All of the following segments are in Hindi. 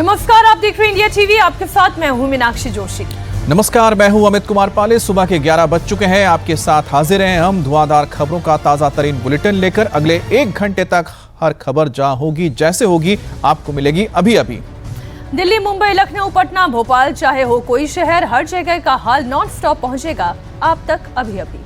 नमस्कार, आप देख रहे हैं इंडिया टीवी। आपके साथ मैं हूं मीनाक्षी जोशी। नमस्कार, मैं हूं अमित कुमार पाले। सुबह के 11 बज चुके हैं। आपके साथ हाजिर हैं हम धुआंधार खबरों का ताजा तरीन बुलेटिन लेकर। अगले 1 घंटे तक हर खबर जहां होगी, जैसे होगी, आपको मिलेगी अभी अभी। दिल्ली, मुंबई, लखनऊ, पटना, भोपाल, चाहे हो कोई शहर, हर जगह का हाल नॉन स्टॉप पहुंचेगा आप तक अभी अभी।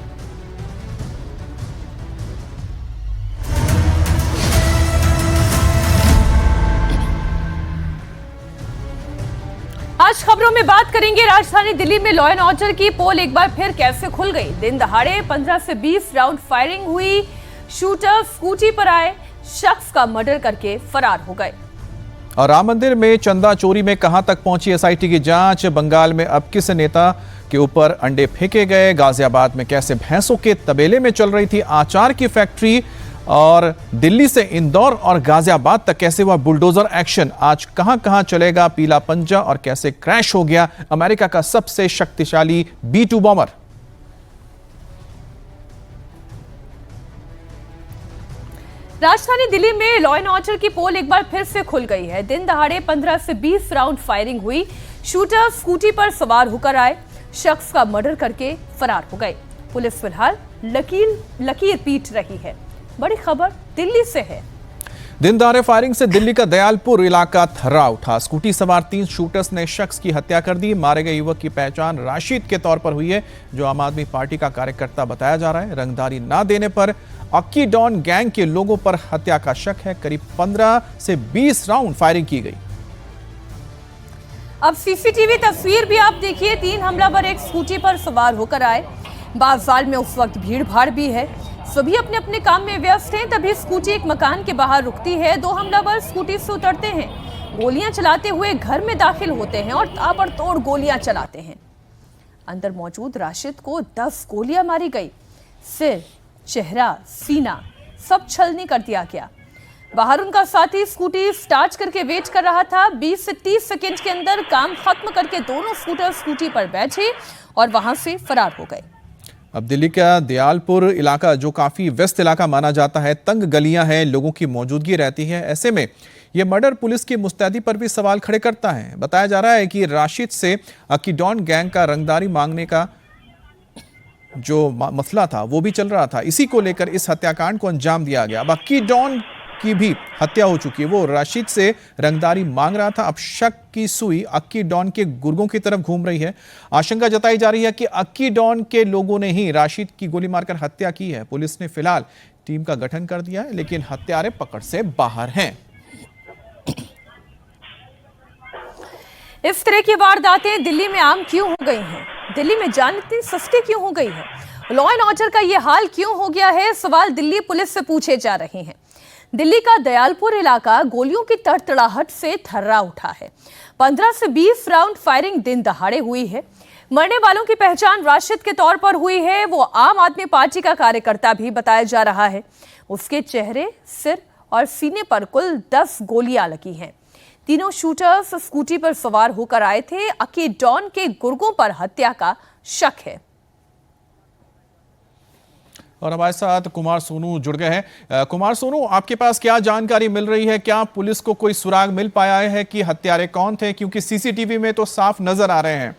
आज खबरों में बात करेंगे, राजधानी दिल्ली में लॉ एंड ऑर्डर की पोल एक बार फिर कैसे खुल गई। दिन दहाड़े 15 से 20 राउंड फायरिंग हुई। शूटर स्कूटी पर आए शख्स का मर्डर करके फरार हो गए। और राम मंदिर में चंदा चोरी में कहां तक पहुंची एसआईटी की जांच। बंगाल में अब किस नेता के ऊपर अंडे फेंके गए। गाजियाबाद में कैसे भैंसों के तबेले में चल रही थी आचार की फैक्ट्री। और दिल्ली से इंदौर और गाजियाबाद तक कैसे हुआ बुलडोजर एक्शन। आज कहां कहां चलेगा पीला पंजा और कैसे क्रैश हो गया अमेरिका का सबसे शक्तिशाली B-2 बॉम्बर। राजधानी दिल्ली में लॉ एंड ऑर्डर की पोल एक बार फिर से खुल गई है। दिन दहाड़े 15 से 20 राउंड फायरिंग हुई। शूटर स्कूटी पर सवार होकर आए शख्स का मर्डर करके फरार हो गए। पुलिस फिलहाल लकीर पीट रही है। बड़ी खबर दिल्ली से है। दिन दहाड़े फायरिंग से दिल्ली का दयालपुर इलाका थर्रा उठा। स्कूटी सवार 3 शूटर्स ने शख्स की हत्या कर दी। मारे गए युवक की पहचान राशिद के तौर पर हुई है, जो आम आदमी पार्टी का कार्यकर्ता बताया जा रहा है। रंगदारी ना देने पर अक्की डॉन गैंग के लोगों पर हत्या का शक है। करीब 15 से 20 राउंड फायरिंग की गई। अब सीसीटीवी तस्वीर भी आप देखिए। 3 हमलावर एक स्कूटी पर सवार होकर आए। बाजार में उस वक्त भीड़ भाड़ भी है, सभी अपने अपने काम में व्यस्त हैं। तभी स्कूटी एक मकान के बाहर रुकती है। 2 हमलावर स्कूटी से उतरते हैं, गोलियां चलाते हुए घर में दाखिल होते हैं और ताबड़तोड़ गोलियां चलाते हैं। अंदर मौजूद राशिद को 10 गोलियां मारी गई। सिर, चेहरा, सीना सब छलनी कर दिया गया। बाहर उनका साथी स्कूटी स्टार्ट करके वेट कर रहा था। 20 से 30 सेकंड के अंदर काम खत्म करके दोनों शूटर स्कूटी पर बैठे और वहां से फरार हो गए। अब दिल्ली का दयालपुर इलाका, जो काफी व्यस्त इलाका माना जाता है, तंग गलियां हैं, लोगों की मौजूदगी रहती है। ऐसे में यह मर्डर पुलिस की मुस्तैदी पर भी सवाल खड़े करता है। बताया जा रहा है कि राशिद से अक्की डॉन गैंग का रंगदारी मांगने का जो मसला था वो भी चल रहा था। इसी को लेकर इस हत्याकांड को अंजाम दिया गया। अब अक्की डॉन की भी हत्या हो चुकी है। वो राशिद से रंगदारी मांग रहा था। अब शक की सुई अक्की डॉन के गुर्गों की तरफ घूम रही है। आशंका जताई जा रही है कि अक्की डॉन के लोगों ने ही राशिद की गोली मारकर हत्या की है। पुलिस ने फिलहाल टीम का गठन कर दिया है, लेकिन हत्यारे पकड़ से बाहर हैं। इस तरह की वारदातें दिल्ली में आम क्यों हो गई हैं? दिल्ली में जान इतनी सस्ती क्यों हो गई है? लॉ एंड ऑर्डर का यह हाल क्यों हो गया है? सवाल दिल्ली पुलिस से पूछे जा रहे हैं। दिल्ली का दयालपुर इलाका गोलियों की तड़तड़ाहट से थर्रा उठा है। 15 से 20 राउंड फायरिंग दिन दहाड़े हुई है। मरने वालों की पहचान राशिद के तौर पर हुई है। वो आम आदमी पार्टी का कार्यकर्ता भी बताया जा रहा है। उसके चेहरे, सिर और सीने पर कुल 10 गोलियां लगी हैं। तीनों शूटर्स स्कूटी पर सवार होकर आए थे। अक्की डॉन के गुर्गों पर हत्या का शक है। और हमारे साथ कुमार सोनू जुड़ गए हैं। कुमार सोनू, आपके पास क्या जानकारी मिल रही है? क्या पुलिस को कोई सुराग मिल पाया है कि हत्यारे कौन थे? क्योंकि सीसीटीवी में तो साफ नजर आ रहे हैं।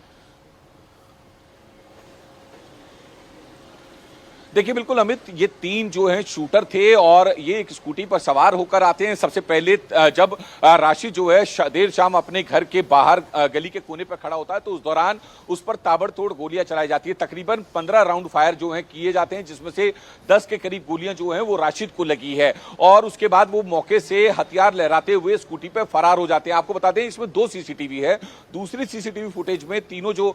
देखिए, बिल्कुल अमित, ये 3 जो हैं शूटर थे और ये एक स्कूटी पर सवार होकर आते हैं। सबसे पहले जब राशिद जो है देर शाम अपने घर के बाहर गली के कोने पर खड़ा होता है, तो उस दौरान उस पर ताबड़तोड़ गोलियां चलाई जाती है। तकरीबन 15 राउंड फायर जो हैं किए जाते हैं, जिसमें से 10 के करीब गोलियां जो हैं वो राशिद को लगी है। और उसके बाद वो मौके से हथियार लहराते हुए स्कूटी पर फरार हो जाते हैं। आपको बता दें, इसमें 2 सीसीटीवी है। दूसरी सीसीटीवी फुटेज में तीनों जो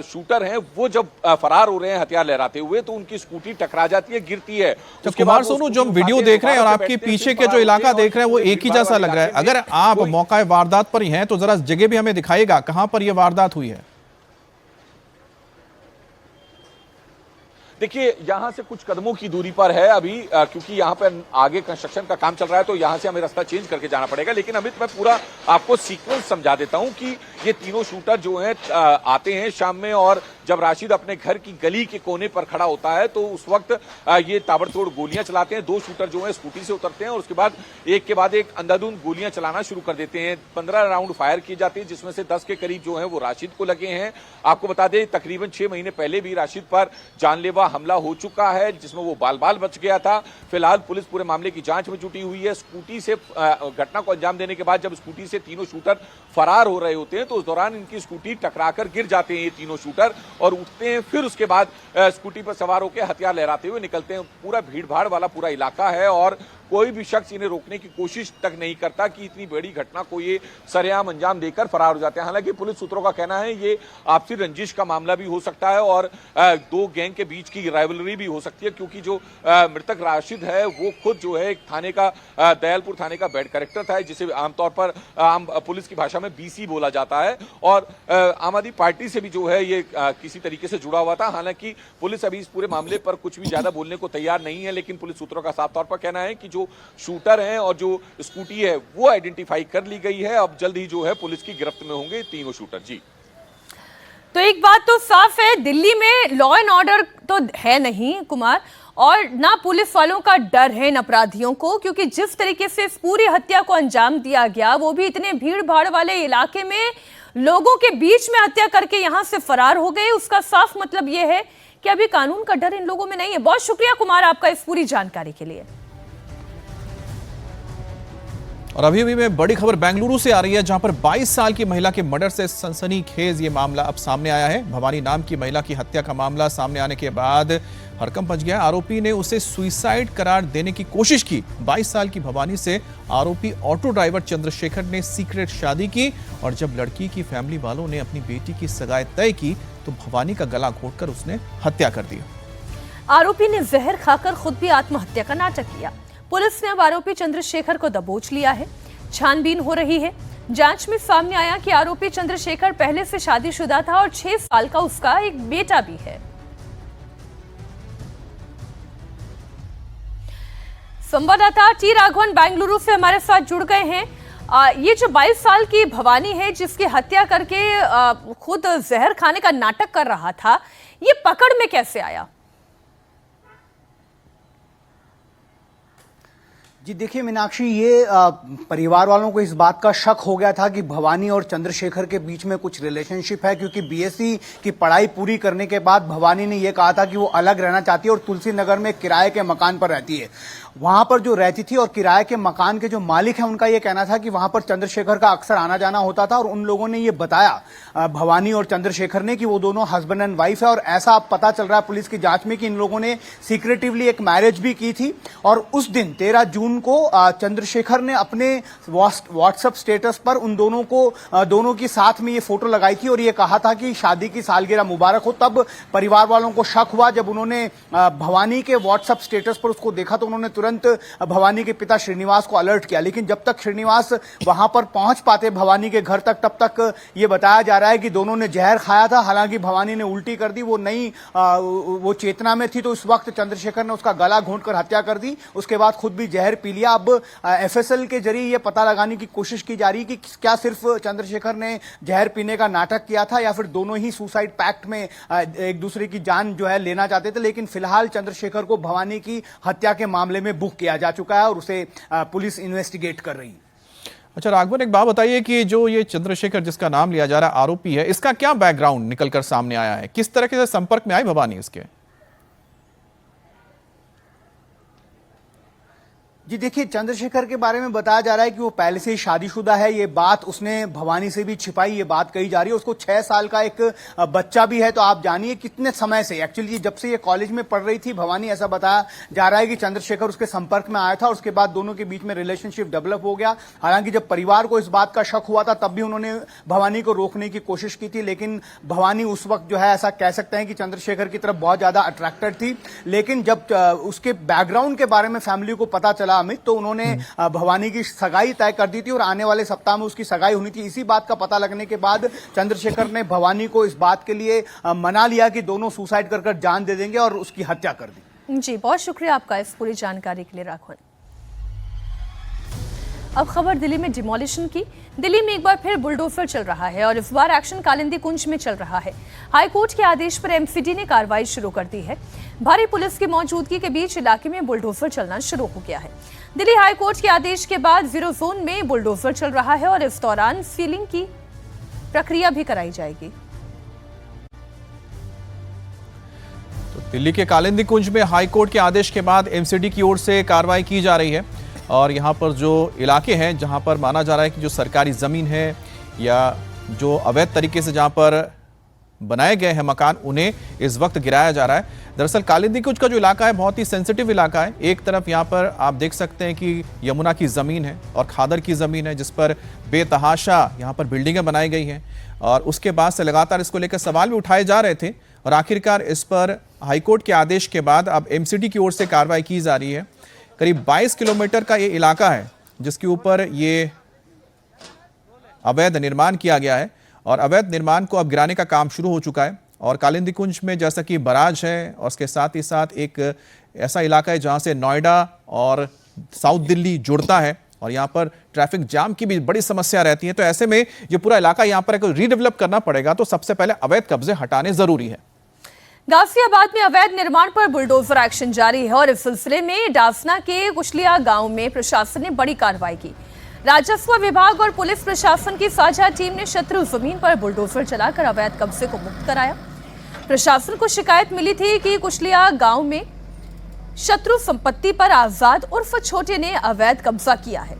शूटर हैं वो जब फरार हो रहे हैं हथियार लहराते हुए, तो उनकी स्कूटी टकरा जाती है, गिरती है। तो कुमार सोनू, जो हम वीडियो देख रहे हैं और आपके पीछे के जो इलाका देख रहे हैं वो एक ही जैसा लग रहा है। अगर आप मौका वारदात पर ही हैं तो जरा जगह भी हमें दिखाइएगा, कहां पर यह वारदात हुई है? देखिए, यहां से कुछ कदमों की दूरी पर है अभी, क्योंकि यहां पर आगे कंस्ट्रक्शन का काम चल रहा है, तो यहां से हमें रास्ता चेंज करके जाना पड़ेगा। लेकिन अमित, मैं पूरा आपको सीक्वेंस समझा देता हूं कि ये तीनों शूटर जो हैं आते हैं शाम में, और जब राशिद अपने घर की गली के कोने पर खड़ा होता है तो उस वक्त ये ताबड़तोड़ गोलियां चलाते हैं। 2 शूटर जो है स्कूटी से उतरते हैं और उसके बाद एक के बाद एक अंधाधुंध गोलियां चलाना शुरू कर देते हैं। 15 राउंड फायर किए जाते हैं, जिसमें से 10 के करीब जो है वो राशिद को लगे हैं। आपको बता दें तकरीबन 6 महीने पहले भी राशिद पर जानलेवा हमला हो चुका है, जिसमें वो बाल बाल बच गया था। फिलहाल पुलिस पूरे मामले की जांच में जुटी हुई है। स्कूटी से घटना को अंजाम देने के बाद जब स्कूटी से तीनों शूटर फरार हो रहे होते हैं तो उस दौरान इनकी स्कूटी टकराकर गिर जाते हैं ये तीनों शूटर और उठते हैं। फिर उसके बाद स्कूटी पर सवार होकर हथियार लहराते हुए निकलते हैं। पूरा भीड़-भाड़ वाला पूरा इलाका है और कोई भी शख्स इन्हें रोकने की कोशिश तक नहीं करता कि इतनी बड़ी घटना को ये सरेआम अंजाम देकर फरार हो जाते हैं। हालांकि पुलिस सूत्रों का कहना है ये आपसी रंजिश का मामला भी हो सकता है और 2 गैंग के बीच की राइवलरी भी हो सकती है, क्योंकि जो मृतक राशिद है वो खुद जो है एक थाने का दयालपुर थाने का बेड कलेक्टर था, जिसे आमतौर पर आम पुलिस की भाषा में BC बोला जाता है और आम आदमी पार्टी से भी जो है ये किसी तरीके से जुड़ा हुआ था। हालांकि पुलिस अभी इस पूरे मामले पर कुछ भी ज्यादा बोलने को तैयार नहीं है, लेकिन पुलिस सूत्रों का साफ तौर पर कहना है कि जो शूटर हैं और जो स्कूटी है वो आइडेंटिफाई कर ली गई है। अब जल्द ही जो है पुलिस की गिरफ्त में होंगे तीनों शूटर। जी तो एक बात तो साफ है, दिल्ली में लॉ एंड ऑर्डर तो है नहीं कुमार, और ना पुलिस वालों का डर है इन अपराधियों को, क्योंकि जिस तरीके से इस पूरी हत्या को अंजाम दिया गया वो भी इतने भीड़ भाड़ वाले इलाके में लोगों के बीच में हत्या करके यहां से फरार हो गए। उसका साफ मतलब यह है कि अभी कानून का डर इन लोगों में नहीं है। बहुत शुक्रिया कुमार आपका इस पूरी जानकारी के लिए। और अभी में बड़ी खबर बेंगलुरु से आ रही है, जहां पर 22 साल की महिला के मर्डर से सनसनीखेज ये मामला अब सामने आया है। भवानी नाम की महिला की हत्या का मामला सामने आने के बाद हड़कंप मच गया। आरोपी ने उसे सुसाइड करार देने की कोशिश की। 22 साल की भवानी से आरोपी ऑटो ड्राइवर चंद्रशेखर ने सीक्रेट शादी की और जब लड़की की फैमिली वालों ने अपनी बेटी की सगाई तय की तो भवानी का गला घोंटकर उसने हत्या कर दी। आरोपी ने जहर खाकर खुद भी आत्महत्या का नाटक किया। पुलिस ने अब आरोपी चंद्रशेखर को दबोच लिया है। छानबीन हो रही है। जांच में सामने आया कि आरोपी चंद्रशेखर पहले से शादीशुदा था और 6 साल का उसका एक बेटा भी है। संवाददाता टी राघवन बेंगलुरु से हमारे साथ जुड़ गए हैं। ये जो 22 साल की भवानी है जिसकी हत्या करके खुद जहर खाने का नाटक कर रहा था, ये पकड़ में कैसे आया? जी देखिए मीनाक्षी, ये परिवार वालों को इस बात का शक हो गया था कि भवानी और चंद्रशेखर के बीच में कुछ रिलेशनशिप है, क्योंकि BSc की पढ़ाई पूरी करने के बाद भवानी ने यह कहा था कि वो अलग रहना चाहती है और तुलसी नगर में किराए के मकान पर रहती है। वहां पर जो रहती थी और किराए के मकान के जो मालिक हैं उनका यह कहना था कि वहां पर चंद्रशेखर का अक्सर आना जाना होता था और उन लोगों ने ये बताया भवानी और चंद्रशेखर ने कि वो दोनों हस्बैंड एंड वाइफ है। और ऐसा अब पता चल रहा है पुलिस की जांच में कि इन लोगों ने सीक्रेटिवली एक मैरिज भी की थी और उस दिन 13 जून को चंद्रशेखर ने अपने व्हाट्सएप स्टेटस पर उन दोनों को दोनों की साथ में ये फोटो लगाई थी और ये कहा था कि शादी की सालगिरह मुबारक हो। तब परिवार वालों को शक हुआ जब उन्होंने भवानी के व्हाट्सएप स्टेटस पर उसको देखा तो उन्होंने तुरंत भवानी के पिता श्रीनिवास को अलर्ट किया। लेकिन जब तक श्रीनिवास वहां पर पहुंच पाते भवानी के घर तक, तब तक ये बताया जा रहा है कि दोनों ने जहर खाया था। हालांकि भवानी ने उल्टी कर दी, वो चेतना में थी, तो उस वक्त चंद्रशेखर ने उसका गला घोंटकर हत्या कर दी। उसके बाद खुद भी जहर पी लिया। अब FSL के जरिए यह पता लगाने की कोशिश की जा रही है कि क्या सिर्फ चंद्रशेखर ने जहर पीने का नाटक किया था या फिर दोनों ही सुसाइड पैक्ट में एक दूसरे की जान जो है लेना चाहते थे। लेकिन फिलहाल चंद्रशेखर को भवानी की हत्या के मामले में बुक किया जा चुका है और उसे पुलिस इन्वेस्टिगेट कर रही है। अच्छा राघवन, एक बात बताइए कि जो ये चंद्रशेखर जिसका नाम लिया जा रहा है आरोपी है, इसका क्या बैकग्राउंड निकलकर सामने आया है? किस तरह के संपर्क में आई भवानी इसके? जी देखिए, चंद्रशेखर के बारे में बताया जा रहा है कि वो पहले से ही शादीशुदा है। ये बात उसने भवानी से भी छिपाई, ये बात कही जा रही है। उसको 6 साल का एक बच्चा भी है। तो आप जानिए कितने समय से, एक्चुअली जब से ये कॉलेज में पढ़ रही थी भवानी, ऐसा बताया जा रहा है कि चंद्रशेखर उसके संपर्क में आया था और उसके बाद दोनों के बीच में रिलेशनशिप डेवलप हो गया। हालांकि जब परिवार को इस बात का शक हुआ था तब भी उन्होंने भवानी को रोकने की कोशिश की थी, लेकिन भवानी उस वक्त जो है ऐसा कह सकते हैं कि चंद्रशेखर की तरफ बहुत ज्यादा अट्रैक्टेड थी। लेकिन जब उसके बैकग्राउंड के बारे में फैमिली को पता चला अमित, तो उन्होंने भवानी की सगाई तय कर दी थी और आने वाले सप्ताह में उसकी सगाई होनी थी। इसी बात का पता लगने के बाद चंद्रशेखर ने भवानी को इस बात के लिए मना लिया कि दोनों सुसाइड कर जान दे देंगे और उसकी हत्या कर दी। जी बहुत शुक्रिया आपका इस पूरी जानकारी के लिए राघवन। अब खबर दिल्ली में डिमोलिशन की। दिल्ली में एक बार फिर बुलडोजर चल रहा है और इस बार एक्शन कालिंदी कुंज में चल रहा है। हाईकोर्ट के आदेश पर एमसीडी ने कार्रवाई शुरू कर दी है। भारी पुलिस की मौजूदगी के बीच इलाके में बुलडोजर चलना शुरू हो गया है। दिल्ली हाईकोर्ट के आदेश के बाद जीरो जोन में बुलडोजर चल रहा है और इस दौरान सीलिंग की प्रक्रिया भी कराई जाएगी। दिल्ली के कालिंदी कुंज में हाईकोर्ट के आदेश के बाद एमसीडी की ओर से कार्रवाई की जा रही है और यहां पर जो इलाके हैं जहां पर माना जा रहा है कि जो सरकारी ज़मीन है या जो अवैध तरीके से जहां पर बनाए गए हैं मकान, उन्हें इस वक्त गिराया जा रहा है। दरअसल कालिंदी कुंज का जो इलाका है बहुत ही सेंसिटिव इलाका है। एक तरफ यहाँ पर आप देख सकते हैं कि यमुना की ज़मीन है और खादर की ज़मीन है जिस पर बेतहाशा यहाँ पर बिल्डिंगें बनाई गई हैं और उसके बाद से लगातार इसको लेकर सवाल भी उठाए जा रहे थे और आखिरकार इस पर हाईकोर्ट के आदेश के बाद अब एमसीडी की ओर से कार्रवाई की जा रही है। करीब 22 किलोमीटर का ये इलाका है जिसके ऊपर ये अवैध निर्माण किया गया है और अवैध निर्माण को अब गिराने का काम शुरू हो चुका है। और कालिंदी कुंज में जैसा कि बराज है और उसके साथ ही साथ एक ऐसा इलाका है जहां से नोएडा और साउथ दिल्ली जुड़ता है और यहाँ पर ट्रैफिक जाम की भी बड़ी समस्या रहती है। तो ऐसे में ये पूरा इलाका यहाँ पर रीडेवलप करना पड़ेगा, तो सबसे पहले अवैध कब्जे हटाने जरूरी है। गाजियाबाद में अवैध निर्माण पर बुलडोजर एक्शन जारी है और इस सिलसिले में डासना के कुशलिया गांव में प्रशासन ने बड़ी कार्रवाई की। राजस्व विभाग और पुलिस प्रशासन की साझा टीम ने शत्रु जमीन पर बुलडोजर चलाकर अवैध कब्जे को मुक्त कराया। प्रशासन को शिकायत मिली थी कि कुशलिया गांव में शत्रु संपत्ति पर आजाद उर्फ छोटे ने अवैध कब्जा किया है।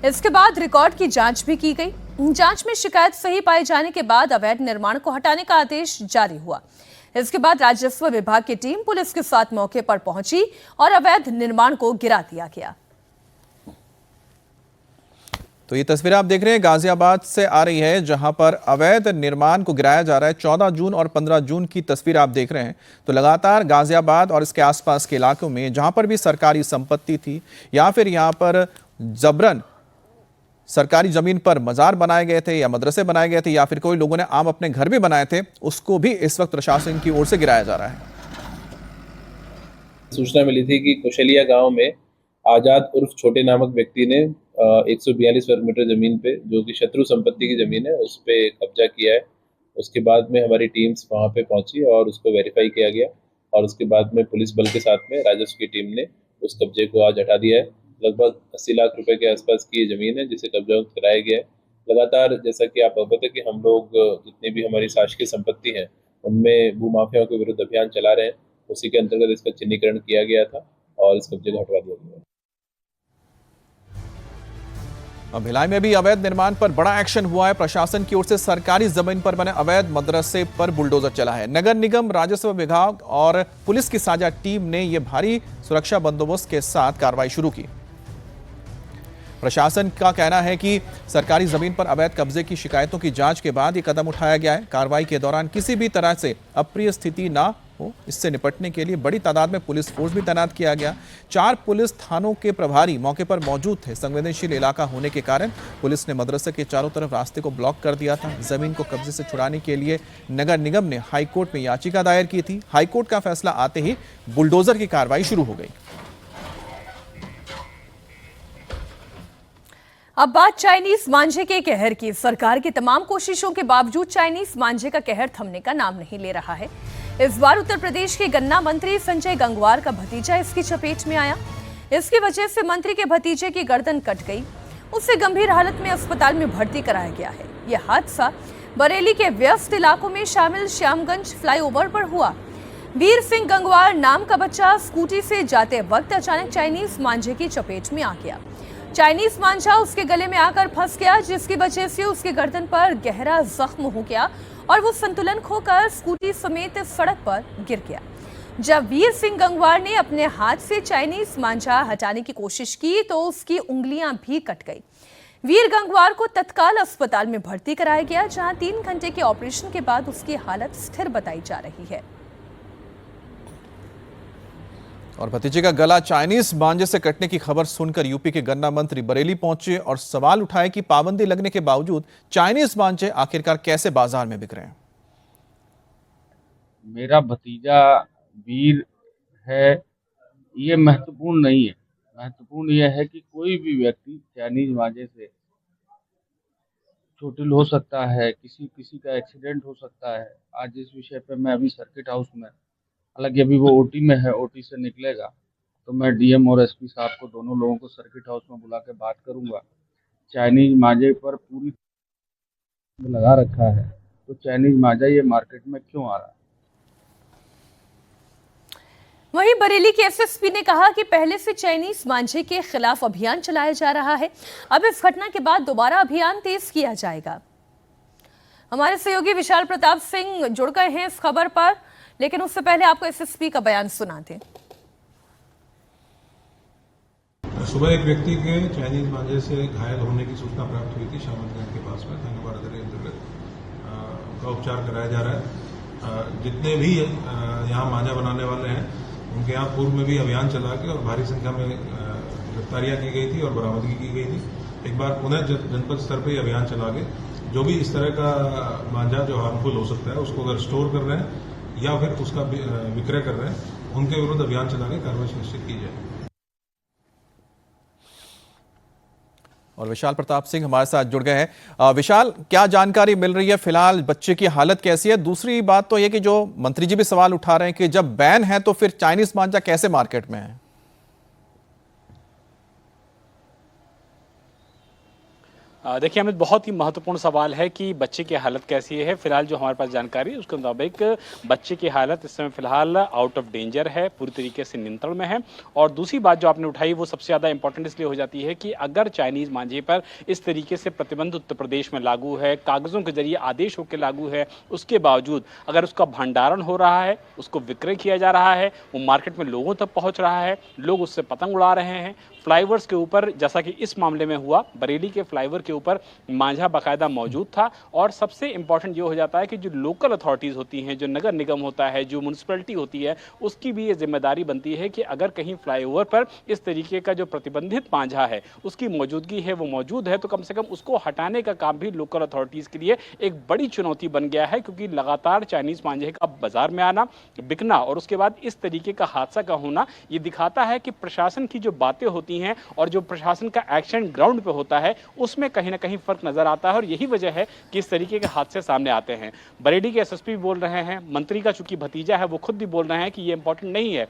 इसके बाद रिकॉर्ड की जांच भी की गई। जांच में शिकायत सही पाए जाने के बाद अवैध निर्माण को हटाने का आदेश जारी हुआ। इसके बाद राजस्व विभाग की टीम पुलिस के साथ मौके पर पहुंची और अवैध निर्माण को गिरा दिया गया। तो ये तस्वीर आप देख रहे हैं गाजियाबाद से आ रही है जहां पर अवैध निर्माण को गिराया जा रहा है। 14 जून और 15 जून की तस्वीर आप देख रहे हैं। तो लगातार गाजियाबाद और इसके आसपास के इलाकों में जहां पर भी सरकारी संपत्ति थी या फिर यहां पर जबरन सरकारी जमीन पर मजार बनाए गए थे या मदरसे बनाए गए थे या फिर कोई लोगों ने आम अपने घर भी बनाए थे, उसको भी इस वक्त प्रशासन की ओर से गिराया जा रहा है। सूचना मिली थी कि कुशलिया गांव में आजाद उर्फ छोटे नामक व्यक्ति ने 142 वर्ग मीटर जमीन पे, जो कि शत्रु संपत्ति की जमीन है, उस पे कब्जा किया है। उसके बाद में हमारी टीम्स वहां पे पहुंची और उसको वेरीफाई किया गया और उसके बाद में पुलिस बल के साथ में राजस्व की टीम ने उस कब्जे को आज हटा दिया है। लगभग 80 लाख रुपए के आसपास की जमीन है जिसे कब्जा कराया गया है। लगातार जैसा कि आप अवगत है कि हम लोग जितनी भी हमारी शासकीय संपत्ति है उनमें भूमाफियाओं के विरुद्ध अभियान चला रहे हैं। उसी के अंतर्गत इसका चिन्हीकरण किया गया था और इस कब्जे को हटवा दिया गया है। अब भिलाई में भी अवैध निर्माण पर बड़ा एक्शन हुआ है। प्रशासन की ओर से सरकारी जमीन पर बने अवैध मदरसे पर बुलडोजर चला है। नगर निगम, राजस्व विभाग और पुलिस की साझा टीम ने यह भारी सुरक्षा बंदोबस्त के साथ कार्रवाई शुरू की। प्रशासन का कहना है कि सरकारी जमीन पर अवैध कब्जे की शिकायतों की जांच के बाद यह कदम उठाया गया है। कार्रवाई के दौरान किसी भी तरह से अप्रिय स्थिति ना हो, इससे निपटने के लिए बड़ी तादाद में पुलिस फोर्स भी तैनात किया गया। 4 पुलिस थानों के प्रभारी मौके पर मौजूद थे। संवेदनशील इलाका होने के कारण पुलिस ने मदरसे के चारों तरफ रास्ते को ब्लॉक कर दिया था। जमीन को कब्जे से छुड़ाने के लिए नगर निगम ने हाईकोर्ट में याचिका दायर की थी। हाईकोर्ट का फैसला आते ही बुलडोजर की कार्रवाई शुरू हो गई। अब बात चाइनीज मांझे के कहर की। सरकार की तमाम कोशिशों के बावजूद चाइनीज मांझे का कहर थमने का नाम नहीं ले रहा है। इस बार उत्तर प्रदेश के गन्ना मंत्री संजय गंगवार का भतीजा इसकी चपेट में आया। इसकी वजह से मंत्री के भतीजे की गर्दन कट गई। उसे गंभीर हालत में अस्पताल में भर्ती कराया गया है। यह हादसा बरेली के व्यस्त इलाकों में शामिल श्यामगंज फ्लाईओवर पर हुआ। वीर सिंह गंगवार नाम का बच्चा स्कूटी से जाते वक्त अचानक चाइनीज मांझे की चपेट में आ गया। चाइनीज मांझा उसके गले में आकर फंस गया, जिसकी वजह से उसके गर्दन पर गहरा जख्म हो गया और वो संतुलन खोकर स्कूटी समेत सड़क पर गिर गया। जब वीर सिंह गंगवार ने अपने हाथ से चाइनीज मांझा हटाने की कोशिश की तो उसकी उंगलियां भी कट गई। वीर गंगवार को तत्काल अस्पताल में भर्ती कराया गया, जहां 3 घंटे के ऑपरेशन के बाद उसकी हालत स्थिर बताई जा रही है। और भतीजे का गला चाइनीज मांझे से कटने की खबर सुनकर यूपी के गन्ना मंत्री बरेली पहुंचे और सवाल उठाए कि पाबंदी लगने के बावजूद चाइनीज मांझे आखिरकार कैसे बाजार में बिक रहे हैं। मेरा भतीजा वीर है, ये महत्वपूर्ण नहीं है। महत्वपूर्ण यह है कि कोई भी व्यक्ति चाइनीज मांझे से चोटिल हो सकता है, किसी का एक्सीडेंट हो सकता है। आज इस विषय पे मैं अभी सर्किट हाउस में, हालांकि अभी वो ओटी में है, ओटी से निकलेगा तो मैं डीएम और एसपी साहब को, दोनों लोगों को सर्किट हाउस में बुला के बात करूंगा। चाइनीज मांझे पर पूरी लगा रखा है, तो चाइनीज मांझा ये मार्केट में क्यों आ रहा है? वहीं बरेली के एसएसपी ने कहा कि पहले से चाइनीज मांझे के खिलाफ अभियान चलाया जा रहा है। अब इस घटना के बाद दोबारा अभियान तेज किया जाएगा। हमारे सहयोगी विशाल प्रताप सिंह जुड़ गए हैं इस खबर पर, लेकिन उससे पहले आपको एसएसपी का बयान सुनाते हैं। सुबह एक व्यक्ति के चाइनीज मांझे से घायल होने की सूचना प्राप्त हुई थी शामतगंज के पास में, थाना बारादरी अंतर्गत उनका उपचार कराया जा रहा है। जितने भी यहाँ मांझा बनाने वाले हैं उनके यहाँ पूर्व में भी अभियान चला के और भारी संख्या में गिरफ्तारियां की गई थी और बरामदगी की गई थी। एक बार पुनः जनपद स्तर पर अभियान चला के जो भी इस तरह का मांझा जो हार्मफुल हो सकता है उसको अगर स्टोर कर रहे हैं या फिर उसका विक्रय कर रहे हैं, उनके विरुद्ध अभियान चला के कार्रवाई सुनिश्चित की जाए। और विशाल प्रताप सिंह हमारे साथ जुड़ गए हैं। विशाल, क्या जानकारी मिल रही है? फिलहाल बच्चे की हालत कैसी है? दूसरी बात तो ये कि जो मंत्री जी भी सवाल उठा रहे हैं कि जब बैन है तो फिर चाइनीज मांझा कैसे मार्केट में है? देखिए अमित, बहुत ही महत्वपूर्ण सवाल है कि बच्चे की हालत कैसी है। फिलहाल जो हमारे पास जानकारी है उसके मुताबिक बच्चे की हालत इस समय फिलहाल आउट ऑफ डेंजर है, पूरी तरीके से नियंत्रण में है। और दूसरी बात जो आपने उठाई वो सबसे ज़्यादा इंपॉर्टेंट इसलिए हो जाती है कि अगर चाइनीज़ मांझे पर इस तरीके से प्रतिबंध उत्तर प्रदेश में लागू है, कागज़ों के जरिए आदेश होकर लागू है, उसके बावजूद अगर उसका भंडारण हो रहा है, उसको विक्रय किया जा रहा है, वो मार्केट में लोगों तक पहुँच रहा है, लोग उससे पतंग उड़ा रहे हैं। फ्लाईओवर्स के ऊपर, जैसा कि इस मामले में हुआ, बरेली के फ्लाईओवर के ऊपर मांझा बाकायदा मौजूद था। और सबसे इंपॉर्टेंट ये हो जाता है कि जो लोकल अथॉरिटीज़ होती हैं, जो नगर निगम होता है, जो म्यूनसिपैलिटी होती है, उसकी भी ये जिम्मेदारी बनती है कि अगर कहीं फ्लाईओवर पर इस तरीके का जो प्रतिबंधित मांझा है उसकी मौजूदगी है, वो मौजूद है, तो कम से कम उसको हटाने का काम भी लोकल अथॉरिटीज़ के लिए एक बड़ी चुनौती बन गया है। क्योंकि लगातार चाइनीज़ मांझे का बाजार में आना, बिकना और उसके बाद इस तरीके का हादसा का होना, ये दिखाता है कि प्रशासन की जो बातें होती हैं और जो प्रशासन का एक्शन ग्राउंड पे होता है उसमें कहीं ना कहीं फर्क नजर आता है। और यही वजह है कि इस तरीके के हादसे सामने आते हैं। बरेली के एसएसपी बोल रहे हैं, मंत्री का चूंकि भतीजा है वो खुद भी बोल रहे हैं कि ये इंपॉर्टेंट नहीं है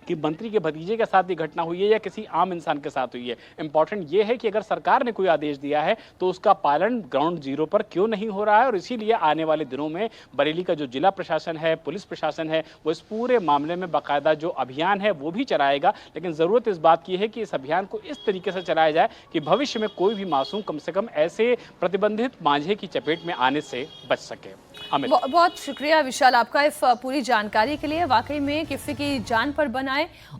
कि मंत्री के भतीजे के साथ ये घटना हुई है या किसी आम इंसान के साथ हुई है। इंपॉर्टेंट ये है कि अगर सरकार ने कोई आदेश दिया है तो उसका पालन ग्राउंड जीरो पर क्यों नहीं हो रहा है। और इसीलिए आने वाले दिनों में बरेली का जो जिला प्रशासन है, पुलिस प्रशासन है, वो इस पूरे मामले में बाकायदा जो अभियान है वो भी चलाएगा। लेकिन ज़रूरत इस बात की है कि इस अभियान को इस तरीके से चलाया जाए कि भविष्य में कोई भी मासूम कम से कम ऐसे प्रतिबंधित मांझे की चपेट में आने से बच सके। बहुत शुक्रिया विशाल आपका इस पूरी जानकारी के लिए। वाकई में किसी की जान पर बनाए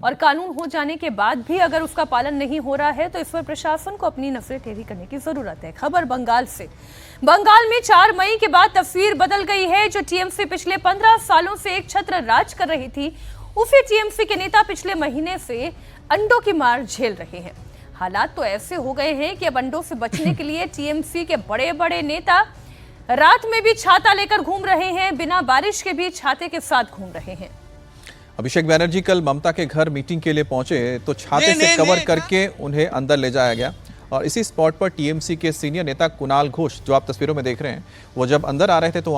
और कानून हो जाने के बाद भी अगर उसका पालन नहीं हो रहा है तो इस पर प्रशासन को अपनी नजरें टेढ़ी करने की जरूरत है। खबर बंगाल से। बंगाल में 4 मई के बाद तस्वीर बदल गई है। जो टीएमसी पिछले 15 सालों से एक छत्र राज कर रही थी, उसी टीएमसी के नेता पिछले महीने से अंडों की मार झेल रहे हैं। हालात तो ऐसे हो गए हैं कि अब अंडों से बचने के लिए टीएमसी के बड़े बड़े नेता रात में भी छाता लेकर घूम रहे हैं, बिना बारिश के भी छाते के साथ घूम रहे हैं। अभिषेक बैनर्जी कल ममता के घर मीटिंग के लिए पहुंचे तो छाते से कवर करके उन्हें अंदर ले जाया गया। और इसी स्पॉट पर टीएमसी के सीनियर नेता कुणाल घोष, जो आप तस्वीरों में देख रहे हैं, वो जब अंदर आ रहे थे तो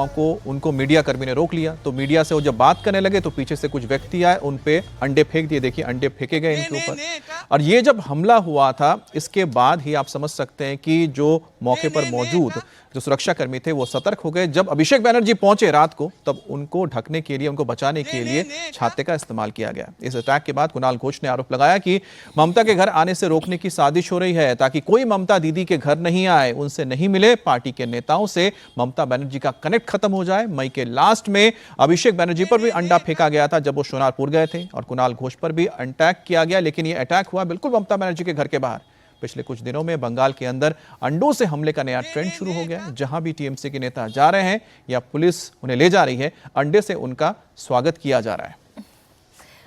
उनको मीडिया कर्मी ने रोक लिया। तो मीडिया से वो जब बात करने लगे तो पीछे से कुछ व्यक्ति आए, उन पे अंडे फेंक दिए। देखिए अंडे फेंके गए इनके ऊपर। और ये जब हमला हुआ था इसके बाद ही आप समझ सकते हैं कि जो मौके पर मौजूद जो सुरक्षा कर्मी थे वो सतर्क हो गए। जब अभिषेक बैनर्जी पहुंचे रात को तब उनको ढकने के लिए, उनको बचाने के लिए छाते का इस्तेमाल किया गया। इस अटैक के बाद कुणाल घोष ने आरोप लगाया कि ममता के घर आने से रोकने की साजिश हो रही है ताकि कोई ममता दीदी के घर नहीं आए, उनसे नहीं मिले, पार्टी के नेताओं से ममता बनर्जी का कनेक्ट खत्म हो जाए। मई के लास्ट में अभिषेक बैनर्जी पर भी अंडा फेंका गया था जब वो सोनारपुर गए थे, और कुणाल घोष पर भी अटैक किया गया। लेकिन ये अटैक हुआ बिल्कुल ममता बनर्जी के घर के बाहर। पिछले कुछ दिनों में बंगाल के अंदर अंडों से हमले का नया ट्रेंड शुरू हो गया। जहां भी टीएमसी के नेता जा रहे हैं या पुलिस उन्हें ले जा रही है, अंडे से उनका स्वागत किया जा रहा है।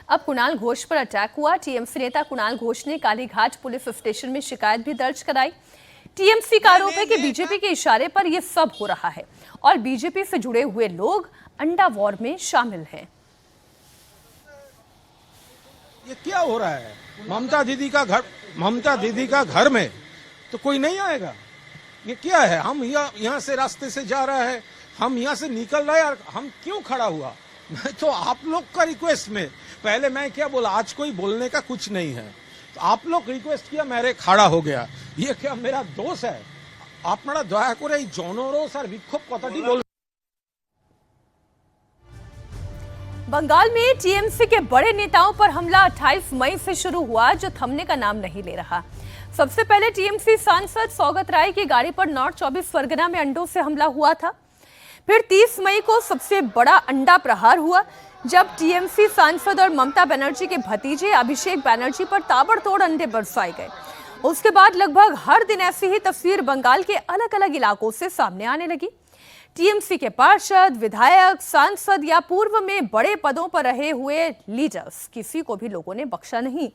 अब कुणाल घोष पर अटैक हुआ। टीएमसी नेता कुणाल घोष ने कालीघाट पुलिस स्टेशन में शिकायत भी दर्ज कराई। टीएमसी का आरोप है कि बीजेपी के इशारे पर यह सब हो रहा है और बीजेपी से जुड़े हुए लोग अंडा वॉर में शामिल हैं। ये क्या हो रहा है? ममता दीदी का घर में तो कोई नहीं आएगा। ये क्या है? हम यहाँ से रास्ते से जा रहा है, हम यहाँ से निकल रहे हैं, हम क्यों खड़ा हुआ? मैं तो आप लोग का रिक्वेस्ट में, पहले मैं क्या बोला, आज कोई बोलने का कुछ नहीं है, तो आप लोग रिक्वेस्ट किया, मेरे खड़ा हो गया। ये क्या मेरा दोष है? আপনারা দয়া করে এই জনরোষ আর বিক্ষোভ কথাটি বলবেন। बंगाल में टीएमसी के बड़े नेताओं पर हमला 28 मई से शुरू हुआ, जो थमने का नाम नहीं ले रहा। सबसे पहले टीएमसी सांसद सौगत राय की गाड़ी पर नॉर्थ 24 परगना में अंडों से हमला हुआ था। फिर 30 मई को सबसे बड़ा अंडा प्रहार हुआ, जब टीएमसी सांसद और ममता बनर्जी के भतीजे अभिषेक बनर्जी पर ताबड़तोड़ अंडे बरसाए गए। उसके बाद लगभग हर दिन ऐसी ही तस्वीर बंगाल के अलग अलग इलाकों से सामने आने लगी। टीएमसी के पार्षद, विधायक, सांसद या पूर्व में बड़े पदों पर रहे हुए लीडर्स, किसी को भी लोगों ने बख्शा नहीं।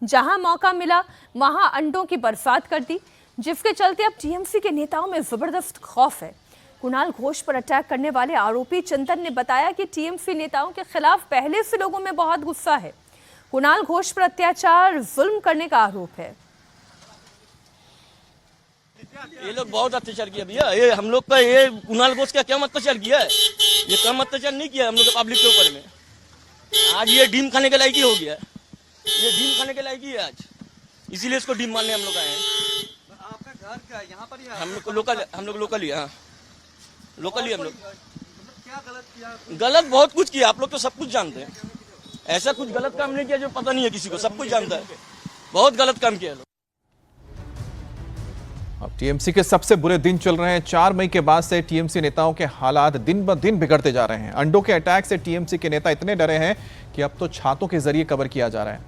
जहां मौका मिला वहां अंडों की बरसात कर दी, जिसके चलते अब टीएमसी के नेताओं में जबरदस्त खौफ है। कुणाल घोष पर अटैक करने वाले आरोपी चंदन ने बताया कि टीएमसी नेताओं के खिलाफ पहले से लोगों में बहुत गुस्सा है। कुणाल घोष पर अत्याचार, जुल्म करने का आरोप है। ये लोग बहुत अत्याचार किया भैया, ये हम लोग का, ये कुणाल घोष का क्या अत्याचार किया है? ये कम अत्याचार नहीं किया हम लोग पब्लिक के ऊपर में। आज ये डीम खाने के लायक ही हो गया, ये डीम खाने के लायक ही है आज, इसीलिए इसको डीम मारने हम लोग आए हैं। आपका घर क्या यहाँ पर ही? हम लोग लोकल ही, हाँ लोकल ही हम लोग। क्या गलत किया? गलत बहुत कुछ किया, आप लोग तो सब कुछ जानते हैं। ऐसा कुछ गलत काम नहीं किया जो पता नहीं है किसी को, सब कुछ जानता है। बहुत गलत काम किया लोग। अब टीएमसी के सबसे बुरे दिन चल रहे हैं। 4 मई के बाद से टीएमसी नेताओं के हालात दिन ब दिन बिगड़ते जा रहे हैं। अंडों के अटैक से टीएमसी के नेता इतने डरे हैं कि अब तो छातों के जरिए कवर किया जा रहा है।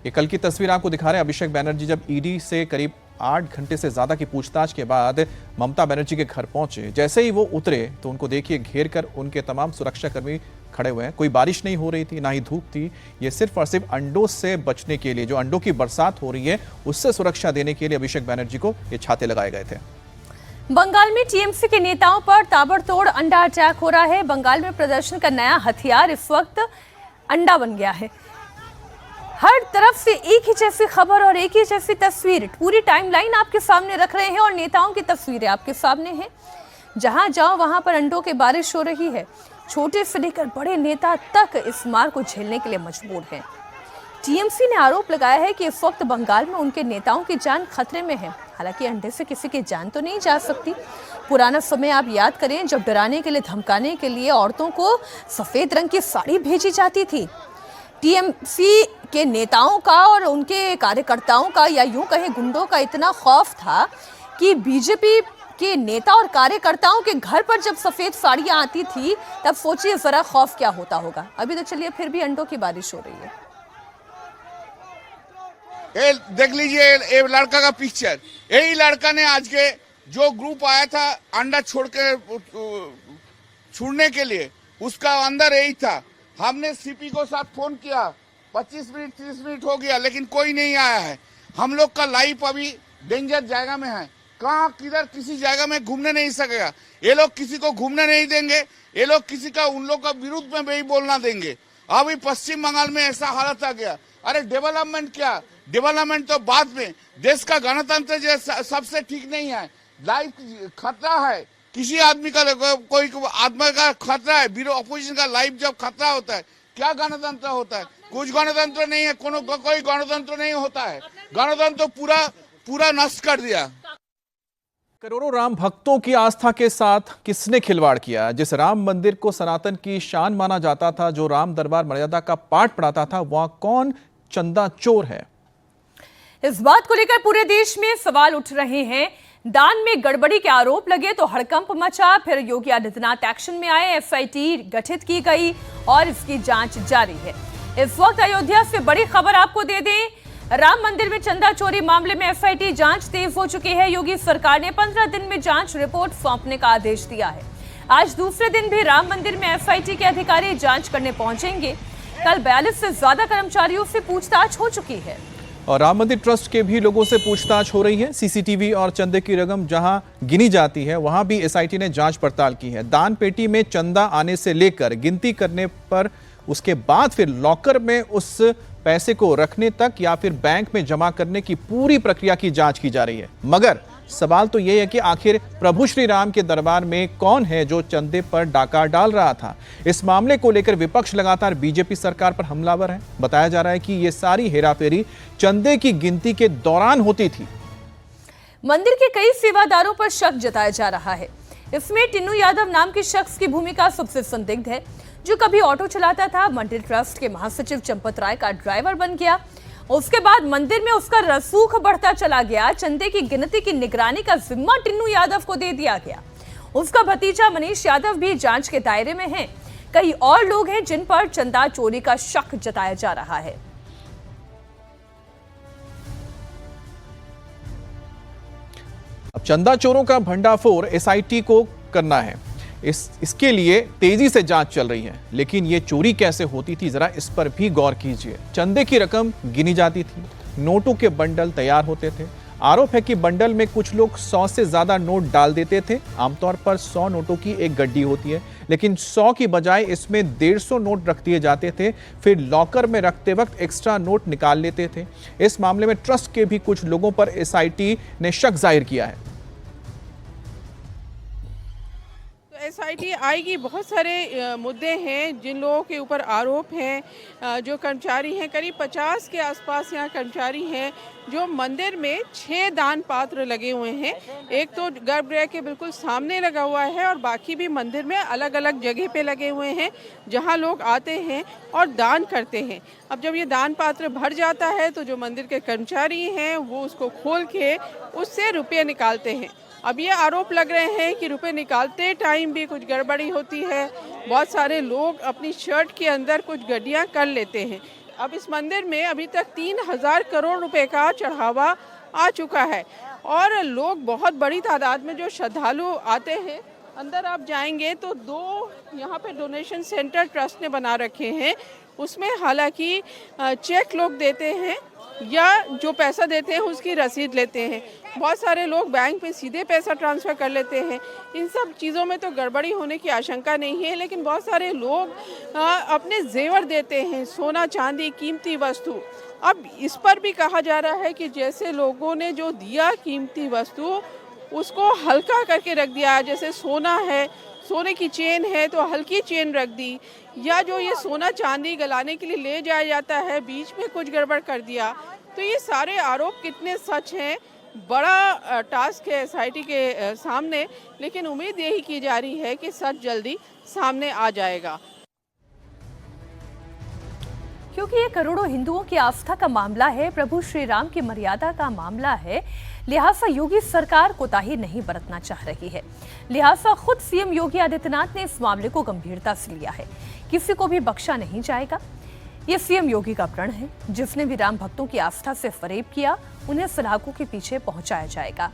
ये कल की तस्वीर आपको दिखा रहे हैं। अभिषेक बनर्जी जब ईडी से करीब 8 घंटे से ज्यादा की पूछताछ के बाद ममता बनर्जी के घर पहुंचे, जैसे ही वो उतरे तो उनको देखिए घेर कर उनके तमाम सुरक्षाकर्मी खड़े हुए हैं। कोई बारिश नहीं हो रही थी, ना ही धूप थी। ये सिर्फ और सिर्फ अंडों से बचने के लिए, जो अंडों की बरसात हो रही है उससे सुरक्षा देने के लिए अभिषेक बनर्जी को ये छाते लगाए गए थे। बंगाल में टीएमसी के नेताओं पर ताबड़तोड़ अंडा अटैक हो रहा है। बंगाल में प्रदर्शन का नया हथियार इस वक्त अंडा बन गया है। हर तरफ से एक ही जैसी खबर और एक ही जैसी तस्वीर, पूरी टाइमलाइन आपके सामने रख रहे हैं और नेताओं की तस्वीरें आपके सामने हैं। जहां जाओ वहां पर अंडों की बारिश हो रही है। छोटे से लेकर बड़े नेता तक इस मार को झेलने के लिए मजबूर हैं। टीएमसी ने आरोप लगाया है कि इस वक्त बंगाल में उनके नेताओं की जान खतरे में है। हालांकि अंडे से किसी की जान तो नहीं जा सकती। पुराना समय आप याद करें, जब डराने के लिए, धमकाने के लिए औरतों को सफेद रंग की साड़ी भेजी जाती थी। टीएमसी के नेताओं का और उनके कार्यकर्ताओं का, या यूं कहें गुंडों का, इतना खौफ था कि बीजेपी के नेता और कार्यकर्ताओं के घर पर जब सफेद साड़ियां आती थी, तब सोचिए जरा खौफ क्या होता होगा। अभी तो चलिए फिर भी अंडों की बारिश हो रही है। ये देख लीजिए, ये लड़का का पिक्चर। यही लड़का ने आज के जो ग्रुप आया था अंडा छोड़ने के लिए, उसका अंदर यही था। हमने सीपी को साथ फोन किया, 25 मिनट 30 मिनट हो गया, लेकिन कोई नहीं आया है। हम लोग का लाइफ अभी डेंजर जगह में है। कहाँ किधर किसी जगह में घूमने नहीं सकेगा। ये लोग किसी को घूमने नहीं देंगे। ये लोग किसी का, उन लोग का विरुद्ध में भी बोलना देंगे। अभी पश्चिम बंगाल में ऐसा हालत आ गया। अरे डेवलपमेंट क्या, डेवलपमेंट तो बाद में। देश का गणतंत्र जो सबसे ठीक नहीं है। लाइफ खतरा है, किसी आदमी का, कोई आदमी का खतरा है। अपोजिशन का लाइफ जब खतरा होता है, क्या गणतंत्र होता है? कुछ गणतंत्र नहीं है, कोई गणतंत्र नहीं होता है। गणतंत्र पूरा नष्ट कर दिया। करोड़ों राम भक्तों की आस्था के साथ किसने खिलवाड़ किया? जिस राम मंदिर को सनातन की शान माना जाता था, जो राम दरबार मर्यादा का पाठ पढ़ाता था, वहां कौन चंदा चोर है? इस बात को लेकर पूरे देश में सवाल उठ रहे हैं। दान में गड़बड़ी के आरोप लगे तो हड़कंप मचा। फिर योगी आदित्यनाथ एक्शन में आए, एसआईटी गठित की गई और इसकी जांच जारी है। इस वक्त अयोध्या से बड़ी खबर आपको दे दें, राम मंदिर में चंदा चोरी मामले में एसआईटी जांच तेज हो चुकी है। योगी सरकार ने 15 दिन में जांच रिपोर्ट सौंपने का आदेश दिया है। आज दूसरे दिन भी राम मंदिर में एसआईटी के अधिकारी जांच करने पहुंचेंगे। कल 42 से ज्यादा कर्मचारियों से पूछताछ हो चुकी है और राम मंदिर ट्रस्ट के भी लोगों से पूछताछ हो रही है। सीसीटीवी और चंदे की रकम जहां गिनी जाती है, वहां भी एसआईटी ने जांच पड़ताल की है। दान पेटी में चंदा आने से लेकर गिनती करने पर, उसके बाद फिर लॉकर में उस पैसे को रखने तक या फिर बैंक में जमा करने की पूरी प्रक्रिया की जांच की जा रही है। मगर सवाल तो यह है कि आखिर प्रभु श्री राम के दरबार में कौन है जो चंदे पर डाका डाल रहा था। इस मामले को लेकर विपक्ष लगातार बीजेपी सरकार पर हमलावर है। बताया जा रहा है कि यह सारी हेराफेरी चंदे की गिनती के दौरान होती थी। मंदिर के कई सेवादारों पर शक जताया जा रहा है। इसमें टिन्नू यादव नाम के शख्स की भूमिका सबसे संदिग्ध है, जो कभी ऑटो चलाता था, मंदिर ट्रस्ट के महासचिव चंपत राय का ड्राइवर बन गया। उसके बाद मंदिर में उसका रसूख बढ़ता चला गया। चंदे की गिनती की निगरानी का जिम्मा टिन्नू यादव को दे दिया गया। उसका भतीजा मनीष यादव भी जांच के दायरे में है। कई और लोग हैं जिन पर चंदा चोरी का शक जताया जा रहा है। अब चंदा चोरों का भंडाफोड़ एसआईटी को करना है। इसके लिए तेजी से जांच चल रही है। लेकिन ये चोरी कैसे होती थी, जरा इस पर भी गौर कीजिए। चंदे की रकम गिनी जाती थी, नोटों के बंडल तैयार होते थे। आरोप है कि बंडल में कुछ लोग 100 से ज्यादा नोट डाल देते थे। आमतौर पर 100 नोटों की एक गड्डी होती है, लेकिन 100 की बजाय इसमें 150 नोट रख दिए जाते थे। फिर लॉकर में रखते वक्त एक्स्ट्रा नोट निकाल लेते थे। इस मामले में ट्रस्ट के भी कुछ लोगों पर एसआईटी ने शक जाहिर किया है। एसआईटी आएगी। बहुत सारे मुद्दे हैं जिन लोगों के ऊपर आरोप हैं। जो कर्मचारी हैं, करीब 50 के आसपास यहाँ कर्मचारी हैं जो मंदिर में 6 दान पात्र लगे हुए हैं। एक तो गर्भगृह के बिल्कुल सामने लगा हुआ है और बाकी भी मंदिर में अलग अलग जगह पे लगे हुए हैं, जहाँ लोग आते हैं और दान करते हैं। अब जब ये दान पात्र भर जाता है तो जो मंदिर के कर्मचारी हैं वो उसको खोल के उससे रुपये निकालते हैं। अब ये आरोप लग रहे हैं कि रुपए निकालते टाइम भी कुछ गड़बड़ी होती है। बहुत सारे लोग अपनी शर्ट के अंदर कुछ गड्डियां कर लेते हैं। अब इस मंदिर में अभी तक 3000 करोड़ रुपए का चढ़ावा आ चुका है और लोग बहुत बड़ी तादाद में जो श्रद्धालु आते हैं, अंदर आप जाएंगे तो 2 यहाँ पे डोनेशन सेंटर ट्रस्ट ने बना रखे हैं। उसमें हालांकि चेक लोग देते हैं या जो पैसा देते हैं उसकी रसीद लेते हैं। बहुत सारे लोग बैंक में सीधे पैसा ट्रांसफ़र कर लेते हैं। इन सब चीज़ों में तो गड़बड़ी होने की आशंका नहीं है, लेकिन बहुत सारे लोग अपने जेवर देते हैं, सोना चांदी कीमती वस्तु। अब इस पर भी कहा जा रहा है कि जैसे लोगों ने जो दिया कीमती वस्तु उसको हल्का करके रख दिया, जैसे सोना है, सोने की चेन है तो हल्की चेन रख दी, या जो ये सोना चांदी गलाने के लिए ले जाया जाता है बीच में कुछ गड़बड़ कर दिया। तो ये सारे आरोप कितने सच हैं, बड़ा टास्क है एसआईटी के सामने, लेकिन उम्मीद यही की जा रही है कि सच जल्दी सामने आ जाएगा। क्योंकि ये करोड़ों हिंदुओं की आस्था का मामला है, प्रभु श्री राम की मर्यादा का मामला है, लिहाजा योगी सरकार कोताही नहीं बरतना चाह रही है। लिहाजा खुद सीएम योगी आदित्यनाथ ने इस मामले को गंभीरता से लिया है। किसी को भी बख्शा नहीं जाएगा। ये सीएम योगी का प्रण है। जिसने भी राम भक्तों की आस्था से फरेब किया, उन्हें सलाखों के पीछे पहुंचाया जाएगा।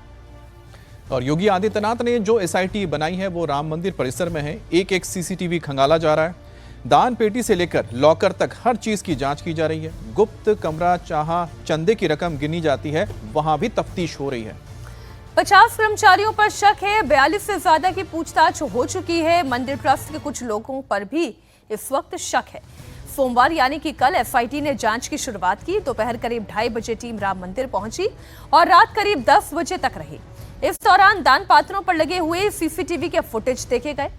और योगी आदित्यनाथ ने जो एसआईटी बनाई है वो राम मंदिर परिसर में है। एक सीसीटीवी खंगाला जा रहा है। दान पेटी से लेकर लॉकर तक हर चीज की जांच की जा रही है। गुप्त कमरा जहां चंदे की रकम गिनी जाती है वहां भी तफ्तीश हो रही है। 50 कर्मचारियों पर शक है। 42 से ज्यादा की पूछताछ हो चुकी है। मंदिर ट्रस्ट के कुछ लोगों पर भी इस वक्त शक है। सोमवार यानी कि कल एसआईटी ने जांच की शुरुआत की। दोपहर करीब 2:30 बजे टीम राम मंदिर पहुंची और रात करीब 10 बजे तक रही। इस दौरान दान पात्रों पर लगे हुए सीसीटीवी के फुटेज देखे गए।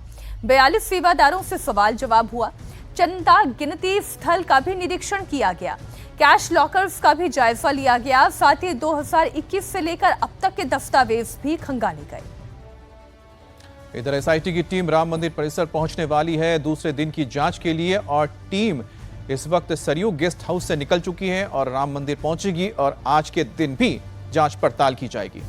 42 सेवादारों से सवाल जवाब हुआ। चंदा गिनती स्थल का भी निरीक्षण किया गया। कैश लॉकर्स का भी जायजा लिया गया। साथ ही 2021 से लेकर अब तक के दस्तावेज भी खंगाले गए। इधर एसआईटी की टीम राम मंदिर परिसर पहुंचने वाली है दूसरे दिन की जांच के लिए और टीम इस वक्त सरयू गेस्ट हाउस से निकल चुकी है और राम मंदिर पहुंचेगी और आज के दिन भी जांच पड़ताल की जाएगी।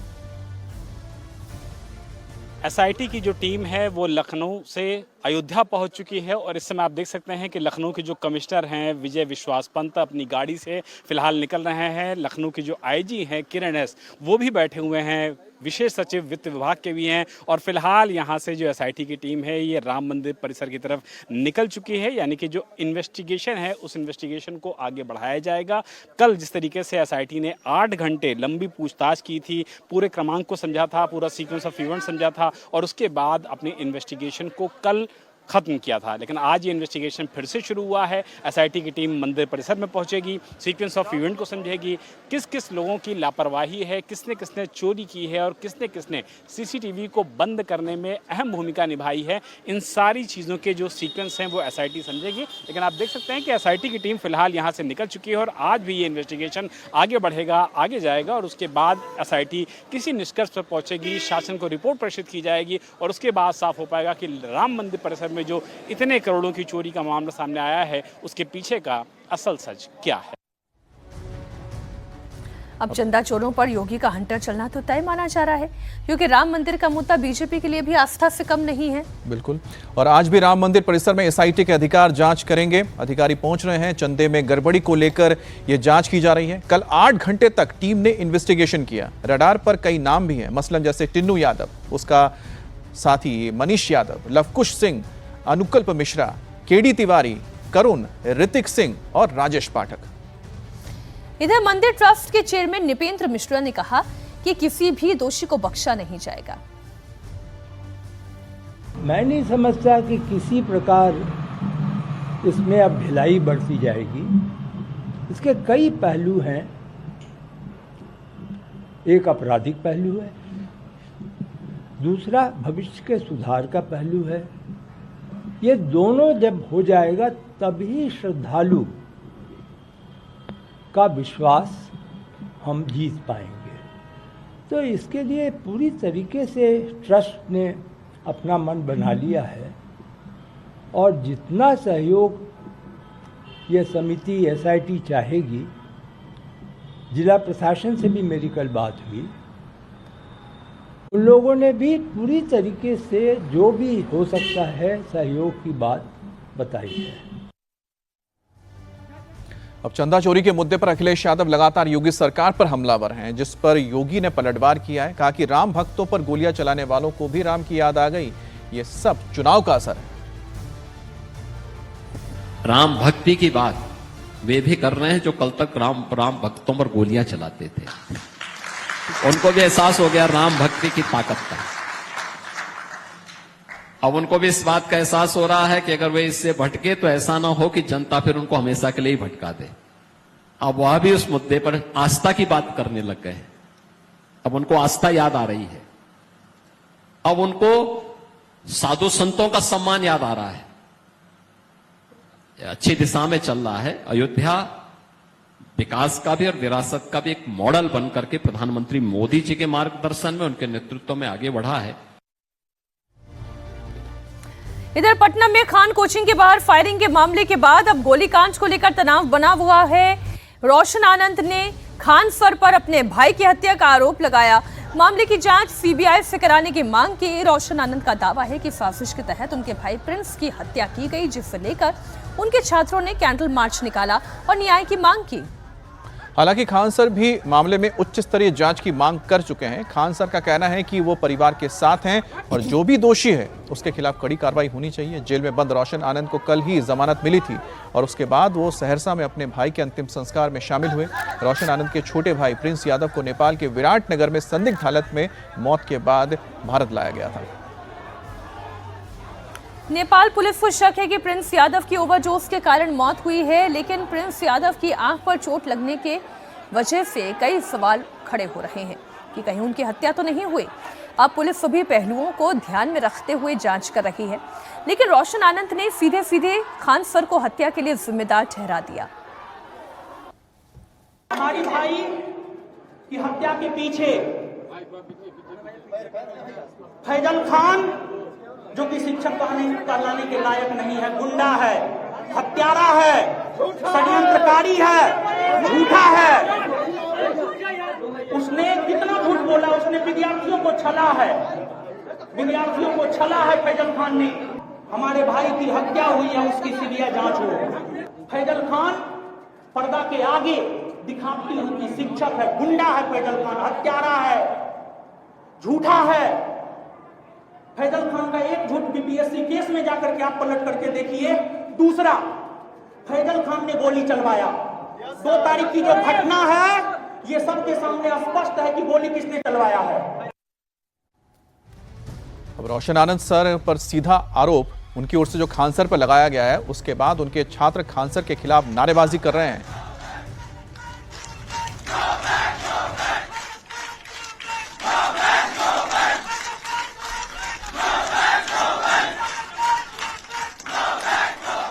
एसआईटी की जो टीम है वो लखनऊ से अयोध्या पहुंच चुकी है और इस समय आप देख सकते हैं कि लखनऊ के जो कमिश्नर हैं विजय विश्वास पंत अपनी गाड़ी से फिलहाल निकल रहे हैं। लखनऊ की जो आईजी हैं किरण एस वो भी बैठे हुए हैं। विशेष सचिव वित्त विभाग के भी हैं और फिलहाल यहाँ से जो एसआईटी की टीम है ये राम मंदिर परिसर की तरफ निकल चुकी है। यानी कि जो इन्वेस्टिगेशन है उस इन्वेस्टिगेशन को आगे बढ़ाया जाएगा। कल जिस तरीके से एसआईटी ने 8 घंटे लंबी पूछताछ की थी, पूरे क्रमांक को समझा था, पूरा सीक्वेंस ऑफ इवेंट समझा था और उसके बाद अपनी इन्वेस्टिगेशन को कल खत्म किया था। लेकिन आज ये इन्वेस्टिगेशन फिर से शुरू हुआ है। एसआईटी की टीम मंदिर परिसर में पहुंचेगी, सीक्वेंस ऑफ इवेंट को समझेगी, किस किस लोगों की लापरवाही है, किसने किसने चोरी की है और किसने किसने सीसीटीवी को बंद करने में अहम भूमिका निभाई है। इन सारी चीज़ों के जो सीक्वेंस हैं वो एसआईटी समझेगी। लेकिन आप देख सकते हैं कि एसआईटी की टीम फिलहाल यहाँ से निकल चुकी है और आज भी ये इन्वेस्टिगेशन आगे बढ़ेगा, आगे जाएगा और उसके बाद एसआईटी किसी निष्कर्ष पर पहुंचेगी, शासन को रिपोर्ट प्रेषित की जाएगी और उसके बाद साफ हो पाएगा कि राम मंदिर परिसर में जो इतने करोड़ों की चोरी का मामला सामने आया है उसके पीछे का असल सच क्या है। अब चंदा चोरों पर योगी का हंटर चलना तो तय माना जा रहा है, क्योंकि राम मंदिर का मुद्दा बीजेपी के लिए भी आस्था से कम नहीं है। बिल्कुल। और आज भी राम मंदिर परिसर में एसआईटी के अधिकारी जांच करेंगे। अधिकारी पहुंच रहे हैं। चंदे में गड़बड़ी को लेकर यह जांच की जा रही है। कल 8 घंटे तक टीम ने इन्वेस्टिगेशन किया। रडार पर कई नाम भी हैं, मसलन जैसे टिन्नू यादव, उसका साथी मनीष यादव, लवकुश सिंह, अनुकल्प मिश्रा, केडी तिवारी, करुण, ऋतिक सिंह और राजेश पाठक। इधर मंदिर ट्रस्ट के चेयरमैन निपेंद्र मिश्रा ने कहा कि किसी भी दोषी को बख्शा नहीं जाएगा। मैं नहीं समझता कि किसी प्रकार इसमें अब ढिलाई बरती जाएगी। इसके कई पहलू हैं। एक आपराधिक पहलू है, दूसरा भविष्य के सुधार का पहलू है। ये दोनों जब हो जाएगा तभी श्रद्धालु का विश्वास हम जीत पाएंगे। तो इसके लिए पूरी तरीके से ट्रस्ट ने अपना मन बना लिया है और जितना सहयोग ये समिति एसआईटी चाहेगी, जिला प्रशासन से भी मेरी कल बात हुई, उन लोगों ने भी पूरी तरीके से जो भी हो सकता है सहयोग की बात बताई है। अब चंदा चोरी के मुद्दे पर अखिलेश यादव लगातार योगी सरकार पर हमलावर हैं, जिस पर योगी ने पलटवार किया है। कहा कि राम भक्तों पर गोलियां चलाने वालों को भी राम की याद आ गई। ये सब चुनाव का असर है। राम भक्ति की बात वे भी कर रहे हैं जो कल तक राम भक्तों पर गोलियां चलाते थे। उनको भी एहसास हो गया राम भक्ति की ताकत का। अब उनको भी इस बात का एहसास हो रहा है कि अगर वे इससे भटके तो ऐसा ना हो कि जनता फिर उनको हमेशा के लिए ही भटका दे। अब वह भी उस मुद्दे पर आस्था की बात करने लग गए। अब उनको आस्था याद आ रही है। अब उनको साधु संतों का सम्मान याद आ रहा है। अच्छी दिशा में चल रहा है। अयोध्या विकास का भी और विरासत का भी एक मॉडल बन करके प्रधानमंत्री मोदी जी के मार्गदर्शन में, उनके नेतृत्व में आगे बढ़ा है। इधर पटना में खान कोचिंग के बाहर फायरिंग के मामले के बाद अब गोलीकांड को लेकर तनाव बना हुआ है। रोशन आनंद ने खान सर पर अपने भाई की हत्या का आरोप लगाया। मामले की जांच सीबीआई से कराने की मांग की। रोशन आनंद का दावा है कि साजिश के तहत उनके भाई प्रिंस की हत्या की गई, जिसे लेकर उनके छात्रों ने कैंडल मार्च निकाला और न्याय की मांग की। हालांकि खान सर भी मामले में उच्च स्तरीय जांच की मांग कर चुके हैं। खान सर का कहना है कि वो परिवार के साथ हैं और जो भी दोषी है उसके खिलाफ कड़ी कार्रवाई होनी चाहिए। जेल में बंद रोशन आनंद को कल ही जमानत मिली थी और उसके बाद वो सहरसा में अपने भाई के अंतिम संस्कार में शामिल हुए। रोशन आनंद के छोटे भाई प्रिंस यादव को नेपाल के विराटनगर में संदिग्ध हालत में मौत के बाद भारत लाया गया था। नेपाल पुलिस को शक है कि प्रिंस यादव की ओवरडोज के कारण मौत हुई है, लेकिन प्रिंस यादव की आंख पर चोट लगने के वजह से कई सवाल खड़े हो रहे हैं कि कहीं उनकी हत्या तो नहीं हुई। अब पुलिस सभी पहलुओं को ध्यान में रखते हुए जांच कर रही है, लेकिन रोशन आनंद ने सीधे सीधे खान सर को हत्या के लिए जिम्मेदार ठहरा दिया। हमारी भाई की हत्या के पीछे फैजल खान, जो कि शिक्षक कहलाने के लायक नहीं है, गुंडा है, हत्यारा है, षड्यंत्रकारी है, झूठा है। उसने कितना झूठ बोला, उसने विद्यार्थियों को छला है, विद्यार्थियों को छला है फैजल खान ने। हमारे भाई की हत्या हुई है, उसकी सीबीआई जांच हो। फैजल खान पर्दा के आगे दिखाती है कि शिक्षक है, गुंडा है, फैजल खान हत्यारा है, झूठा है। फैजल खान का एक झूठ बीपीएससी केस में जाकर के आप पलट करके देखिए। दूसरा, फैजल खान ने गोली चलवाया। 2 तारीख की जो घटना है, ये सबके सामने स्पष्ट है कि गोली किसने चलवाया है। अब रोशन आनंद सर पर सीधा आरोप उनकी ओर से जो खानसर पर लगाया गया है, उसके बाद उनके छात्र खानसर के खिलाफ नारेबाजी कर रहे हैं।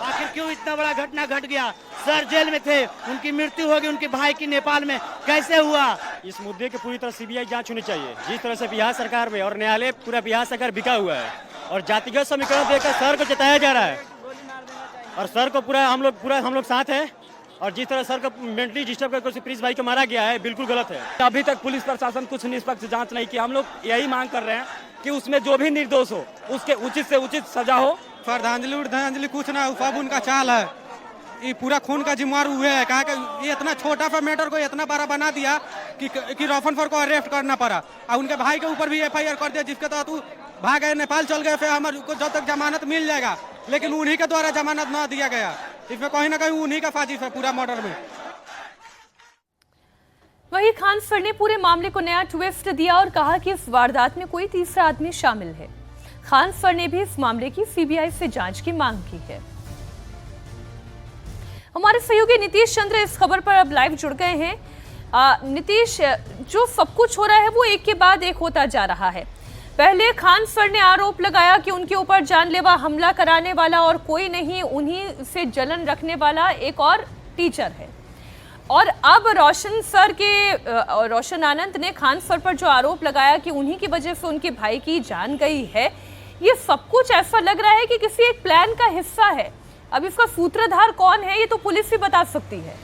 आखिर क्यों इतना बड़ा घटना घट गया? सर जेल में थे, उनकी मृत्यु हो गई, उनके भाई की नेपाल में, कैसे हुआ? इस मुद्दे की पूरी तरह सीबीआई जांच होनी चाहिए। जिस तरह से बिहार सरकार में और न्यायालय पूरा बिहार सरकार बिका हुआ है और जातिगत समीकरण देकर सर को जताया जा रहा है और सर को पूरा हम लोग साथ है। और जिस तरह सर को मेंटली डिस्टर्ब करके प्रिंस भाई को मारा गया है, बिल्कुल गलत है। अभी तक पुलिस प्रशासन कुछ निष्पक्ष जांच नहीं की। हम लोग यही मांग कर रहे हैं कि उसमें जो भी निर्दोष हो उसके उचित से उचित सजा हो। श्रद्धांजलि कुछ ना, उफाबुन का चाल है। ये पूरा खून का जिम्मेवार हुए है। कहा कि ये इतना छोटा सा मैटर को इतना बड़ा बना दिया कि रोफनफर को अरेस्ट करना पड़ा और उनके भाई के ऊपर भी एफआईआर कर दिया, जिसके तहत भाग गए, नेपाल चल गए। फिर हमारे को जब तक जमानत मिल जाएगा, लेकिन उन्हीं के द्वारा जमानत न दिया गया। इसमें कहीं ना कहीं उन्हीं का साजिश है पूरा मर्डर में। वहीं खानसर ने पूरे मामले को नया ट्विस्ट दिया और कहा कि इस वारदात में कोई तीसरा आदमी शामिल है। खानसर ने भी इस मामले की सीबीआई से जांच की मांग की है। हमारे सहयोगी नीतीश चंद्र इस खबर पर अब लाइव जुड़ गए हैं। नीतीश, जो सब कुछ हो रहा है वो एक के बाद एक होता जा रहा है। पहले खानसर ने आरोप लगाया कि उनके ऊपर जानलेवा हमला कराने वाला और कोई नहीं, उन्हीं से जलन रखने वाला एक और टीचर है। और अब रोशन आनंद ने खानसर पर जो आरोप लगाया कि उन्हीं की वजह से उनके भाई की जान गई है, ये सब कुछ ऐसा लग रहा है कि किसी एक प्लान का हिस्सा है। अब इसका सूत्रधार कौन है ये तो पुलिस ही बता सकती है।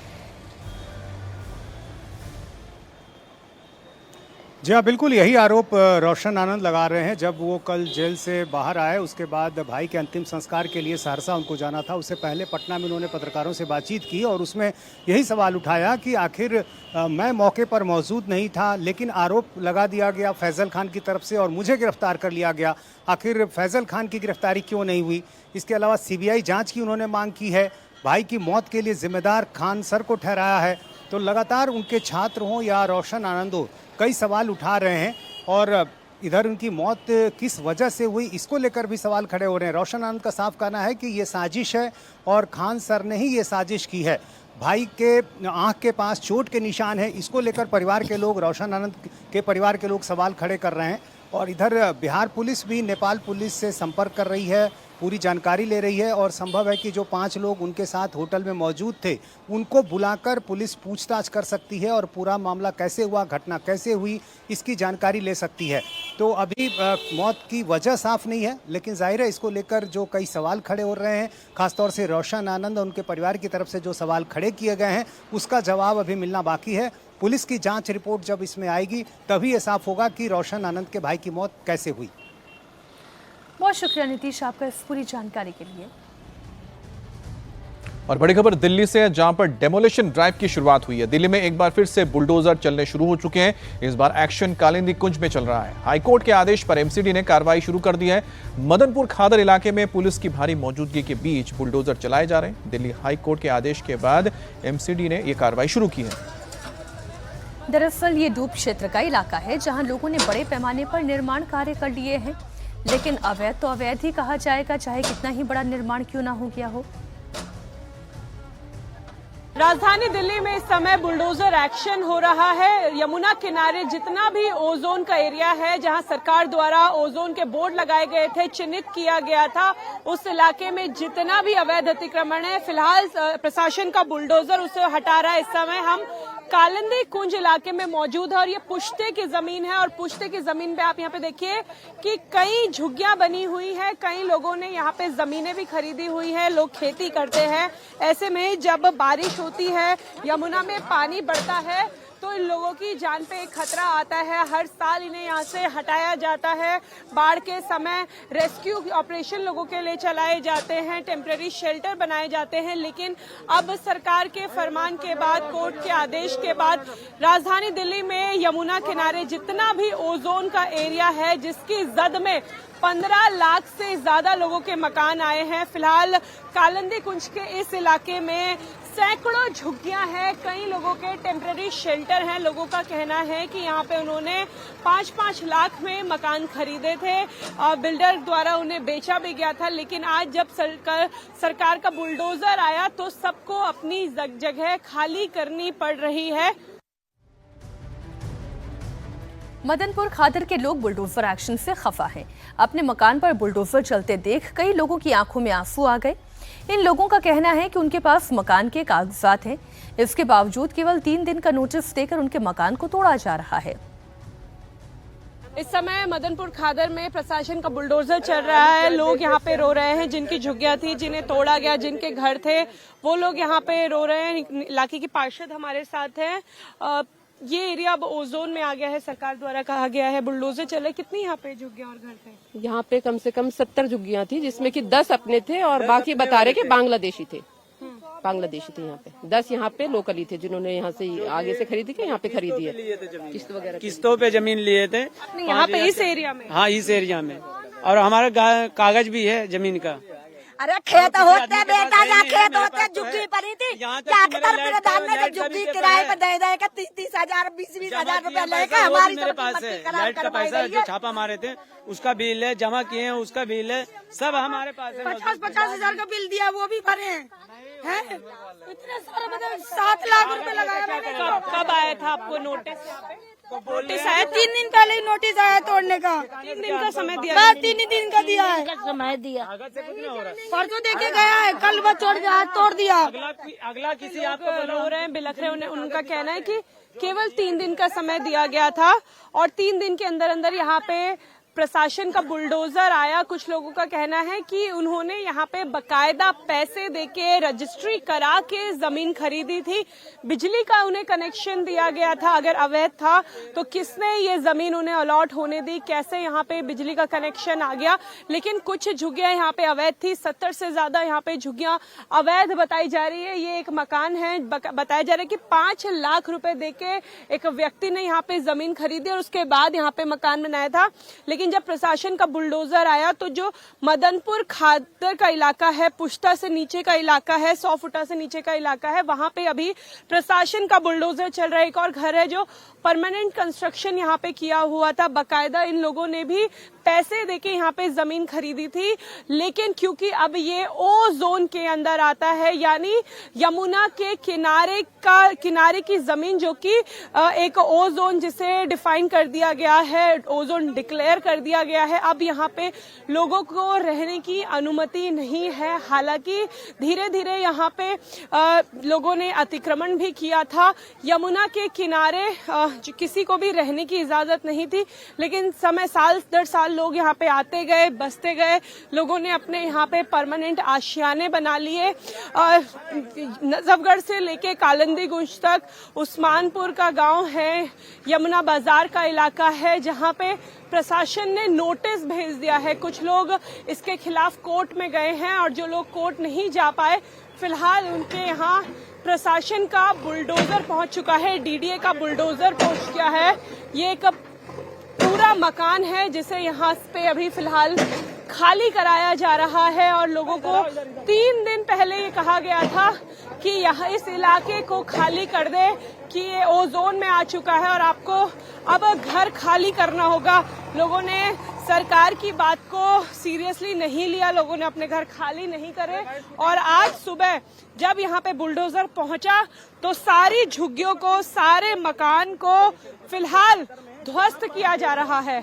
जी हाँ, बिल्कुल यही आरोप रोशन आनंद लगा रहे हैं। जब वो कल जेल से बाहर आए, उसके बाद भाई के अंतिम संस्कार के लिए सहरसा उनको जाना था। उससे पहले पटना में उन्होंने पत्रकारों से बातचीत की और उसमें यही सवाल उठाया कि आखिर मैं मौके पर मौजूद नहीं था, लेकिन आरोप लगा दिया गया फैज़ल खान की तरफ से और मुझे गिरफ्तार कर लिया गया। आखिर फैज़ल खान की गिरफ्तारी क्यों नहीं हुई? इसके अलावा सीबीआई जाँच की उन्होंने मांग की है। भाई की मौत के लिए जिम्मेदार खानसर को ठहराया है। तो लगातार उनके छात्र हों या रोशन आनंद हो, कई सवाल उठा रहे हैं और इधर उनकी मौत किस वजह से हुई, इसको लेकर भी सवाल खड़े हो रहे हैं। रोशन आनंद का साफ कहना है कि ये साजिश है और खानसर ने ही ये साजिश की है। भाई के आंख के पास चोट के निशान है, इसको लेकर परिवार के लोग, रोशन आनंद के परिवार के लोग सवाल खड़े कर रहे हैं। और इधर बिहार पुलिस भी नेपाल पुलिस से संपर्क कर रही है, पूरी जानकारी ले रही है और संभव है कि जो 5 लोग उनके साथ होटल में मौजूद थे उनको बुलाकर पुलिस पूछताछ कर सकती है और पूरा मामला कैसे हुआ, घटना कैसे हुई, इसकी जानकारी ले सकती है। तो अभी मौत की वजह साफ नहीं है, लेकिन जाहिर है इसको लेकर जो कई सवाल खड़े हो रहे हैं, खासतौर से रोशन आनंद और उनके परिवार की तरफ से जो सवाल खड़े किए गए हैं उसका जवाब अभी मिलना बाकी है। पुलिस की जाँच रिपोर्ट जब इसमें आएगी तभी ये साफ होगा कि रोशन आनंद के भाई की मौत कैसे हुई। बहुत शुक्रिया नीतीश आपका इस पूरी जानकारी के लिए। और बड़ी खबर दिल्ली से है, जहां पर डेमोलिशन ड्राइव की शुरुआत हुई है। दिल्ली में एक बार फिर से बुलडोजर चलने शुरू हो चुके हैं। इस बार एक्शन कालिंदी कुंज में चल रहा है। हाईकोर्ट के आदेश पर एमसीडी ने कार्रवाई शुरू कर दी है। मदनपुर खादर इलाके में पुलिस की भारी मौजूदगी के बीच बुलडोजर चलाए जा रहे हैं। दिल्ली हाईकोर्ट के आदेश के बाद एमसीडी ने यह कार्रवाई शुरू की है। दरअसल ये डूब क्षेत्र का इलाका है जहां लोगों ने बड़े पैमाने पर निर्माण कार्य कर लिए हैं, लेकिन अवैध तो अवैध ही कहा जाएगा, चाहे कितना ही बड़ा निर्माण क्यों ना हो गया हो। राजधानी दिल्ली में इस समय बुलडोजर एक्शन हो रहा है। यमुना किनारे जितना भी ओजोन का एरिया है, जहां सरकार द्वारा ओजोन के बोर्ड लगाए गए थे, चिन्हित किया गया था, उस इलाके में जितना भी अवैध अतिक्रमण है, फिलहाल प्रशासन का बुलडोजर उसे हटा रहा है। इस समय हम कालिंदी कुंज इलाके में मौजूद है और ये पुश्ते की जमीन है और पुश्ते की जमीन पे आप यहाँ पे देखिए कि कई झुग्गियां बनी हुई है। कई लोगों ने यहाँ पे जमीनें भी खरीदी हुई है, लोग खेती करते हैं। ऐसे में जब बारिश होती है, यमुना में पानी बढ़ता है, तो इन लोगों की जान पे एक खतरा आता है। हर साल इन्हें यहाँ से हटाया जाता है। बाढ़ के समय रेस्क्यू ऑपरेशन लोगों के लिए चलाए जाते हैं, टेम्पररी शेल्टर बनाए जाते हैं, लेकिन अब सरकार के फरमान के बाद, कोर्ट के आदेश के बाद राजधानी दिल्ली में यमुना किनारे जितना भी ओजोन का एरिया है, जिसकी जद में 15 लाख से ज्यादा लोगों के मकान आए हैं। फिलहाल कालिंदी कुंज के इस इलाके में सैकड़ों झुग्गियां हैं, कई लोगों के टेम्पररी शेल्टर हैं। लोगों का कहना है कि यहाँ पे उन्होंने 5-5 लाख में मकान खरीदे थे, बिल्डर द्वारा उन्हें बेचा भी गया था, लेकिन आज जब सरकार का बुलडोजर आया तो सबको अपनी जगह खाली करनी पड़ रही है। मदनपुर खादर के लोग बुलडोजर एक्शन से खफा हैं। अपने मकान पर बुलडोजर चलते देख कई लोगों की आंखों में आंसू आ गए। इन लोगों का कहना है कि उनके पास मकान के कागजात हैं, इसके बावजूद केवल 3 दिन का नोटिस देकर उनके मकान को तोड़ा जा रहा है। इस समय मदनपुर खादर में प्रशासन का बुलडोजर चल रहा है। लोग यहाँ पे रो रहे हैं, जिनकी झुग्गियां थी, जिन्हें तोड़ा गया, जिनके घर थे, वो लोग यहाँ पे रो रहे हैं। इलाके की पार्षद हमारे साथ हैं। ये एरिया अब ओजोन में आ गया है, सरकार द्वारा कहा गया है बुलडोजर चले। कितनी यहाँ पे झुग्गियां और घर थे? यहाँ पे कम से कम 70 झुग्गियां थी, जिसमें कि 10 अपने थे और बाकी बता रहे कि बांग्लादेशी थे। बांग्लादेशी थे यहाँ पे 10 यहाँ पे लोकली थे, जिन्होंने यहाँ से आगे से खरीदी के यहाँ पे खरीदी है। किस्त वगैरह किस्तों पे जमीन लिए थे यहाँ पे इस एरिया में। हाँ, इस एरिया में, और हमारा कागज भी है जमीन का। अरे खेत होते बेटा, जहाँ खेत होते झुग्गी पड़ी थी, क्या दान ने झुग्गी किराए पर दे दे 30-30 हजार 20-20 हजार रुपया लेकर हमारी मेरे पास है। लाइट का पैसा जो छापा मारे थे उसका बिल है, जमा किए हैं उसका बिल है, सब हमारे पास है। 50-50 हजार का बिल दिया, वो भी भरे हैं। इतने सारे मतलब 7 लाख रुपए लगाया मैंने। कब आया था आपको नोटिस? नोटिस आया 3 दिन पहले ही नोटिस आया तोड़ने का। 3 दिन का समय दिया? बस 3 दिन का दिया है, समय दिया। परसों देके गया है, कल वो तोड़ दिया। अगला किसी आपको रो रहे हैं, बिलख रहे हैं। उनका कहना है कि केवल 3 दिन का समय दिया गया था और 3 दिन के अंदर अंदर यहाँ पे प्रशासन का बुलडोजर आया। कुछ लोगों का कहना है कि उन्होंने यहाँ पे बकायदा पैसे देके रजिस्ट्री करा के जमीन खरीदी थी। बिजली का उन्हें कनेक्शन दिया गया था, अगर अवैध था तो किसने ये जमीन उन्हें अलॉट होने दी, कैसे यहाँ पे बिजली का कनेक्शन आ गया। लेकिन कुछ झुग्गियां यहाँ पे अवैध थी, 70 से ज्यादा यहाँ पे झुग्गियां अवैध बताई जा रही है। ये एक मकान है, बताया जा रहा है कि 5 लाख रुपए देके एक व्यक्ति ने यहाँ पे जमीन खरीदी और उसके बाद यहाँ पे मकान बनाया था। लेकिन जब प्रशासन का बुलडोजर आया तो जो मदनपुर खादर का इलाका है, पुश्ता से नीचे का इलाका है, 100 फुटा से नीचे का इलाका है, वहां पे अभी प्रशासन का बुलडोजर चल रहा है। एक और घर है जो परमानेंट कंस्ट्रक्शन यहाँ पे किया हुआ था, बकायदा इन लोगों ने भी पैसे देके यहाँ पे जमीन खरीदी थी। लेकिन क्योंकि अब ये ओ जोन के अंदर आता है, यानी यमुना के किनारे की जमीन, जो कि एक ओ जोन जिसे डिफाइन कर दिया गया है, ओ जोन डिक्लेयर कर दिया गया है, अब यहाँ पे लोगों को रहने की अनुमति नहीं है। हालांकि धीरे धीरे यहाँ पे लोगों ने अतिक्रमण भी किया था। यमुना के किनारे किसी को भी रहने की इजाजत नहीं थी, लेकिन साल दर साल लोग यहाँ पे आते गए, बसते गए। लोगों ने अपने यहाँ पे परमानेंट आशियाने बना लिए। नजफगढ़ से लेके कालिंदी गुंज तक उस्मानपुर का गांव है, यमुना बाजार का इलाका है, जहाँ पे प्रशासन ने नोटिस भेज दिया है। कुछ लोग इसके खिलाफ कोर्ट में गए हैं और जो लोग कोर्ट नहीं जा पाए, फिलहाल उनके यहाँ प्रशासन का बुलडोजर पहुंच चुका है, डीडीए का बुलडोजर पहुंच गया है। ये एक पूरा मकान है जिसे यहाँ पे अभी फिलहाल खाली कराया जा रहा है और लोगों को 3 दिन पहले ये कहा गया था कि यहाँ इस इलाके को खाली कर दे कि ये ओजोन में आ चुका है और आपको अब घर खाली करना होगा। लोगों ने सरकार की बात को सीरियसली नहीं लिया, लोगों ने अपने घर खाली नहीं करे और आज सुबह जब यहाँ पे बुलडोजर पहुंचा तो सारी झुग्गियों को, सारे मकान को फिलहाल ध्वस्त किया जा रहा है।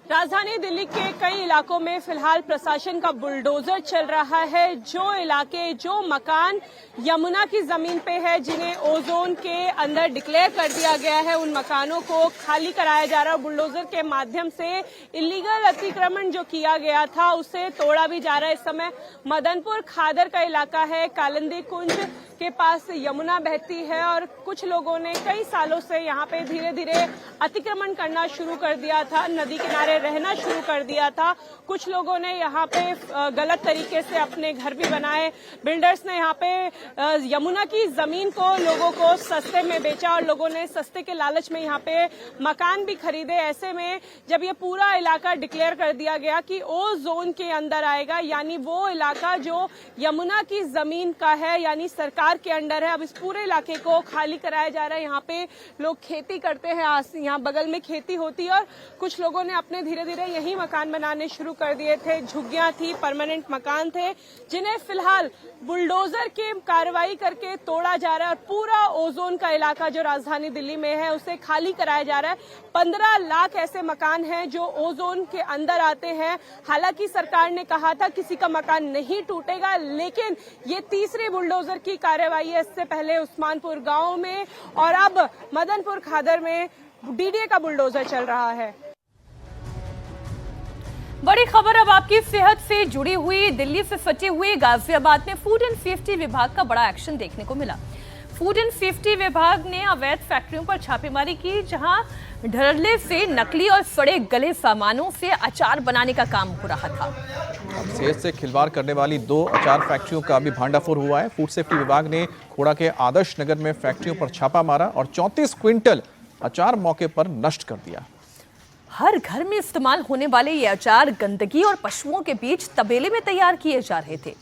राजधानी दिल्ली के कई इलाकों में फिलहाल प्रशासन का बुलडोजर चल रहा है। जो इलाके, जो मकान यमुना की जमीन पे है, जिन्हें ओजोन के अंदर डिक्लेयर कर दिया गया है, उन मकानों को खाली कराया जा रहा है। बुलडोजर के माध्यम से इलीगल अतिक्रमण जो किया गया था उसे तोड़ा भी जा रहा है। इस समय मदनपुर खादर का इलाका है, कालिंदी कुंज के पास यमुना बहती है और कुछ लोगों ने कई सालों से यहाँ पे धीरे धीरे अतिक्रमण करना शुरू कर दिया था, नदी किनारे रहना शुरू कर दिया था। कुछ लोगों ने यहाँ पे गलत तरीके से अपने घर भी बनाए। बिल्डर्स ने यहाँ पे यमुना की जमीन को लोगों को सस्ते में बेचा और लोगों ने सस्ते के लालच में यहाँ पे मकान भी खरीदे। ऐसे में जब ये पूरा इलाका डिक्लेयर कर दिया गया कि ओ जोन के अंदर आएगा, यानी वो इलाका जो यमुना की जमीन का है, यानी सरकार के अंडर है, अब इस पूरे इलाके को खाली कराया जा रहा है। यहाँ पे लोग खेती करते हैं, यहाँ बगल में खेती होती है और कुछ लोगों ने अपने धीरे धीरे यही मकान बनाने शुरू कर दिए थे। झुग्गियां थी, परमानेंट मकान थे, जिन्हें फिलहाल बुलडोजर की कार्रवाई करके तोड़ा जा रहा है और पूरा ओजोन का इलाका जो राजधानी दिल्ली में है उसे खाली कराया जा रहा है। 15 लाख ऐसे मकान हैं जो ओजोन के अंदर आते हैं। हालांकि सरकार ने कहा था किसी का मकान नहीं टूटेगा, लेकिन ये तीसरी बुलडोजर की कार्रवाई है। इससे पहले उस्मानपुर गांव में और अब मदनपुर खादर में डीडीए का बुलडोजर चल रहा है। बड़ी खबर अब आपकी सेहत से जुड़ी हुई। दिल्ली से सटे हुए गाजियाबाद में फूड एंड सेफ्टी विभाग का बड़ा एक्शन देखने को मिला। फूड एंड सेफ्टी विभाग ने अवैध फैक्ट्रियों पर छापेमारी की, जहां धड़ल्ले से नकली और सड़े गले सामानों से अचार बनाने का काम हो रहा था। सेहत से खिलवाड़ करने वाली 2 अचार फैक्ट्रियों का भी भांडाफोड़ हुआ है। फूड सेफ्टी विभाग ने खोड़ा के आदर्श नगर में फैक्ट्रियों पर छापा मारा और 34 क्विंटल अचार मौके पर नष्ट कर दिया। हर घर में इस्तेमाल होने वाले ये अचार गंदगी और पशुओं के बीच तबेले में तैयार किए जा रहे थे।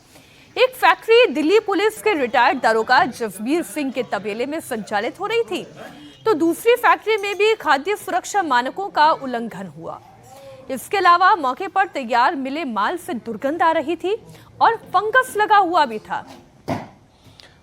एक फैक्ट्री दिल्ली पुलिस के रिटायर्ड दारोगा जसबीर सिंह के तबेले में संचालित हो रही थी, तो दूसरी फैक्ट्री में भी खाद्य सुरक्षा मानकों का उल्लंघन हुआ। इसके अलावा मौके पर तैयार मिले माल से दुर्गंध आ रही थी और फंगस लगा हुआ भी था।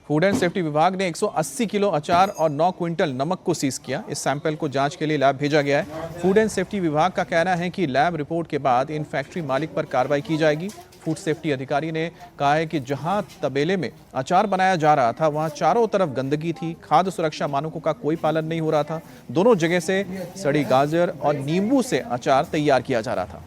फूड एंड सेफ्टी विभाग ने 180 किलो अचार और 9 क्विंटल नमक को सीज किया। इस सैंपल को जांच के लिए लैब भेजा गया है। फूड एंड सेफ्टी विभाग का कहना है कि लैब रिपोर्ट के बाद इन फैक्ट्री मालिक पर कार्रवाई की जाएगी। फूड सेफ्टी अधिकारी ने कहा है कि जहां तबेले में अचार बनाया जा रहा था वहां चारों तरफ गंदगी थी, खाद्य सुरक्षा मानकों का कोई पालन नहीं हो रहा था। दोनों जगह से सड़ी गाजर और नींबू से अचार तैयार किया जा रहा था।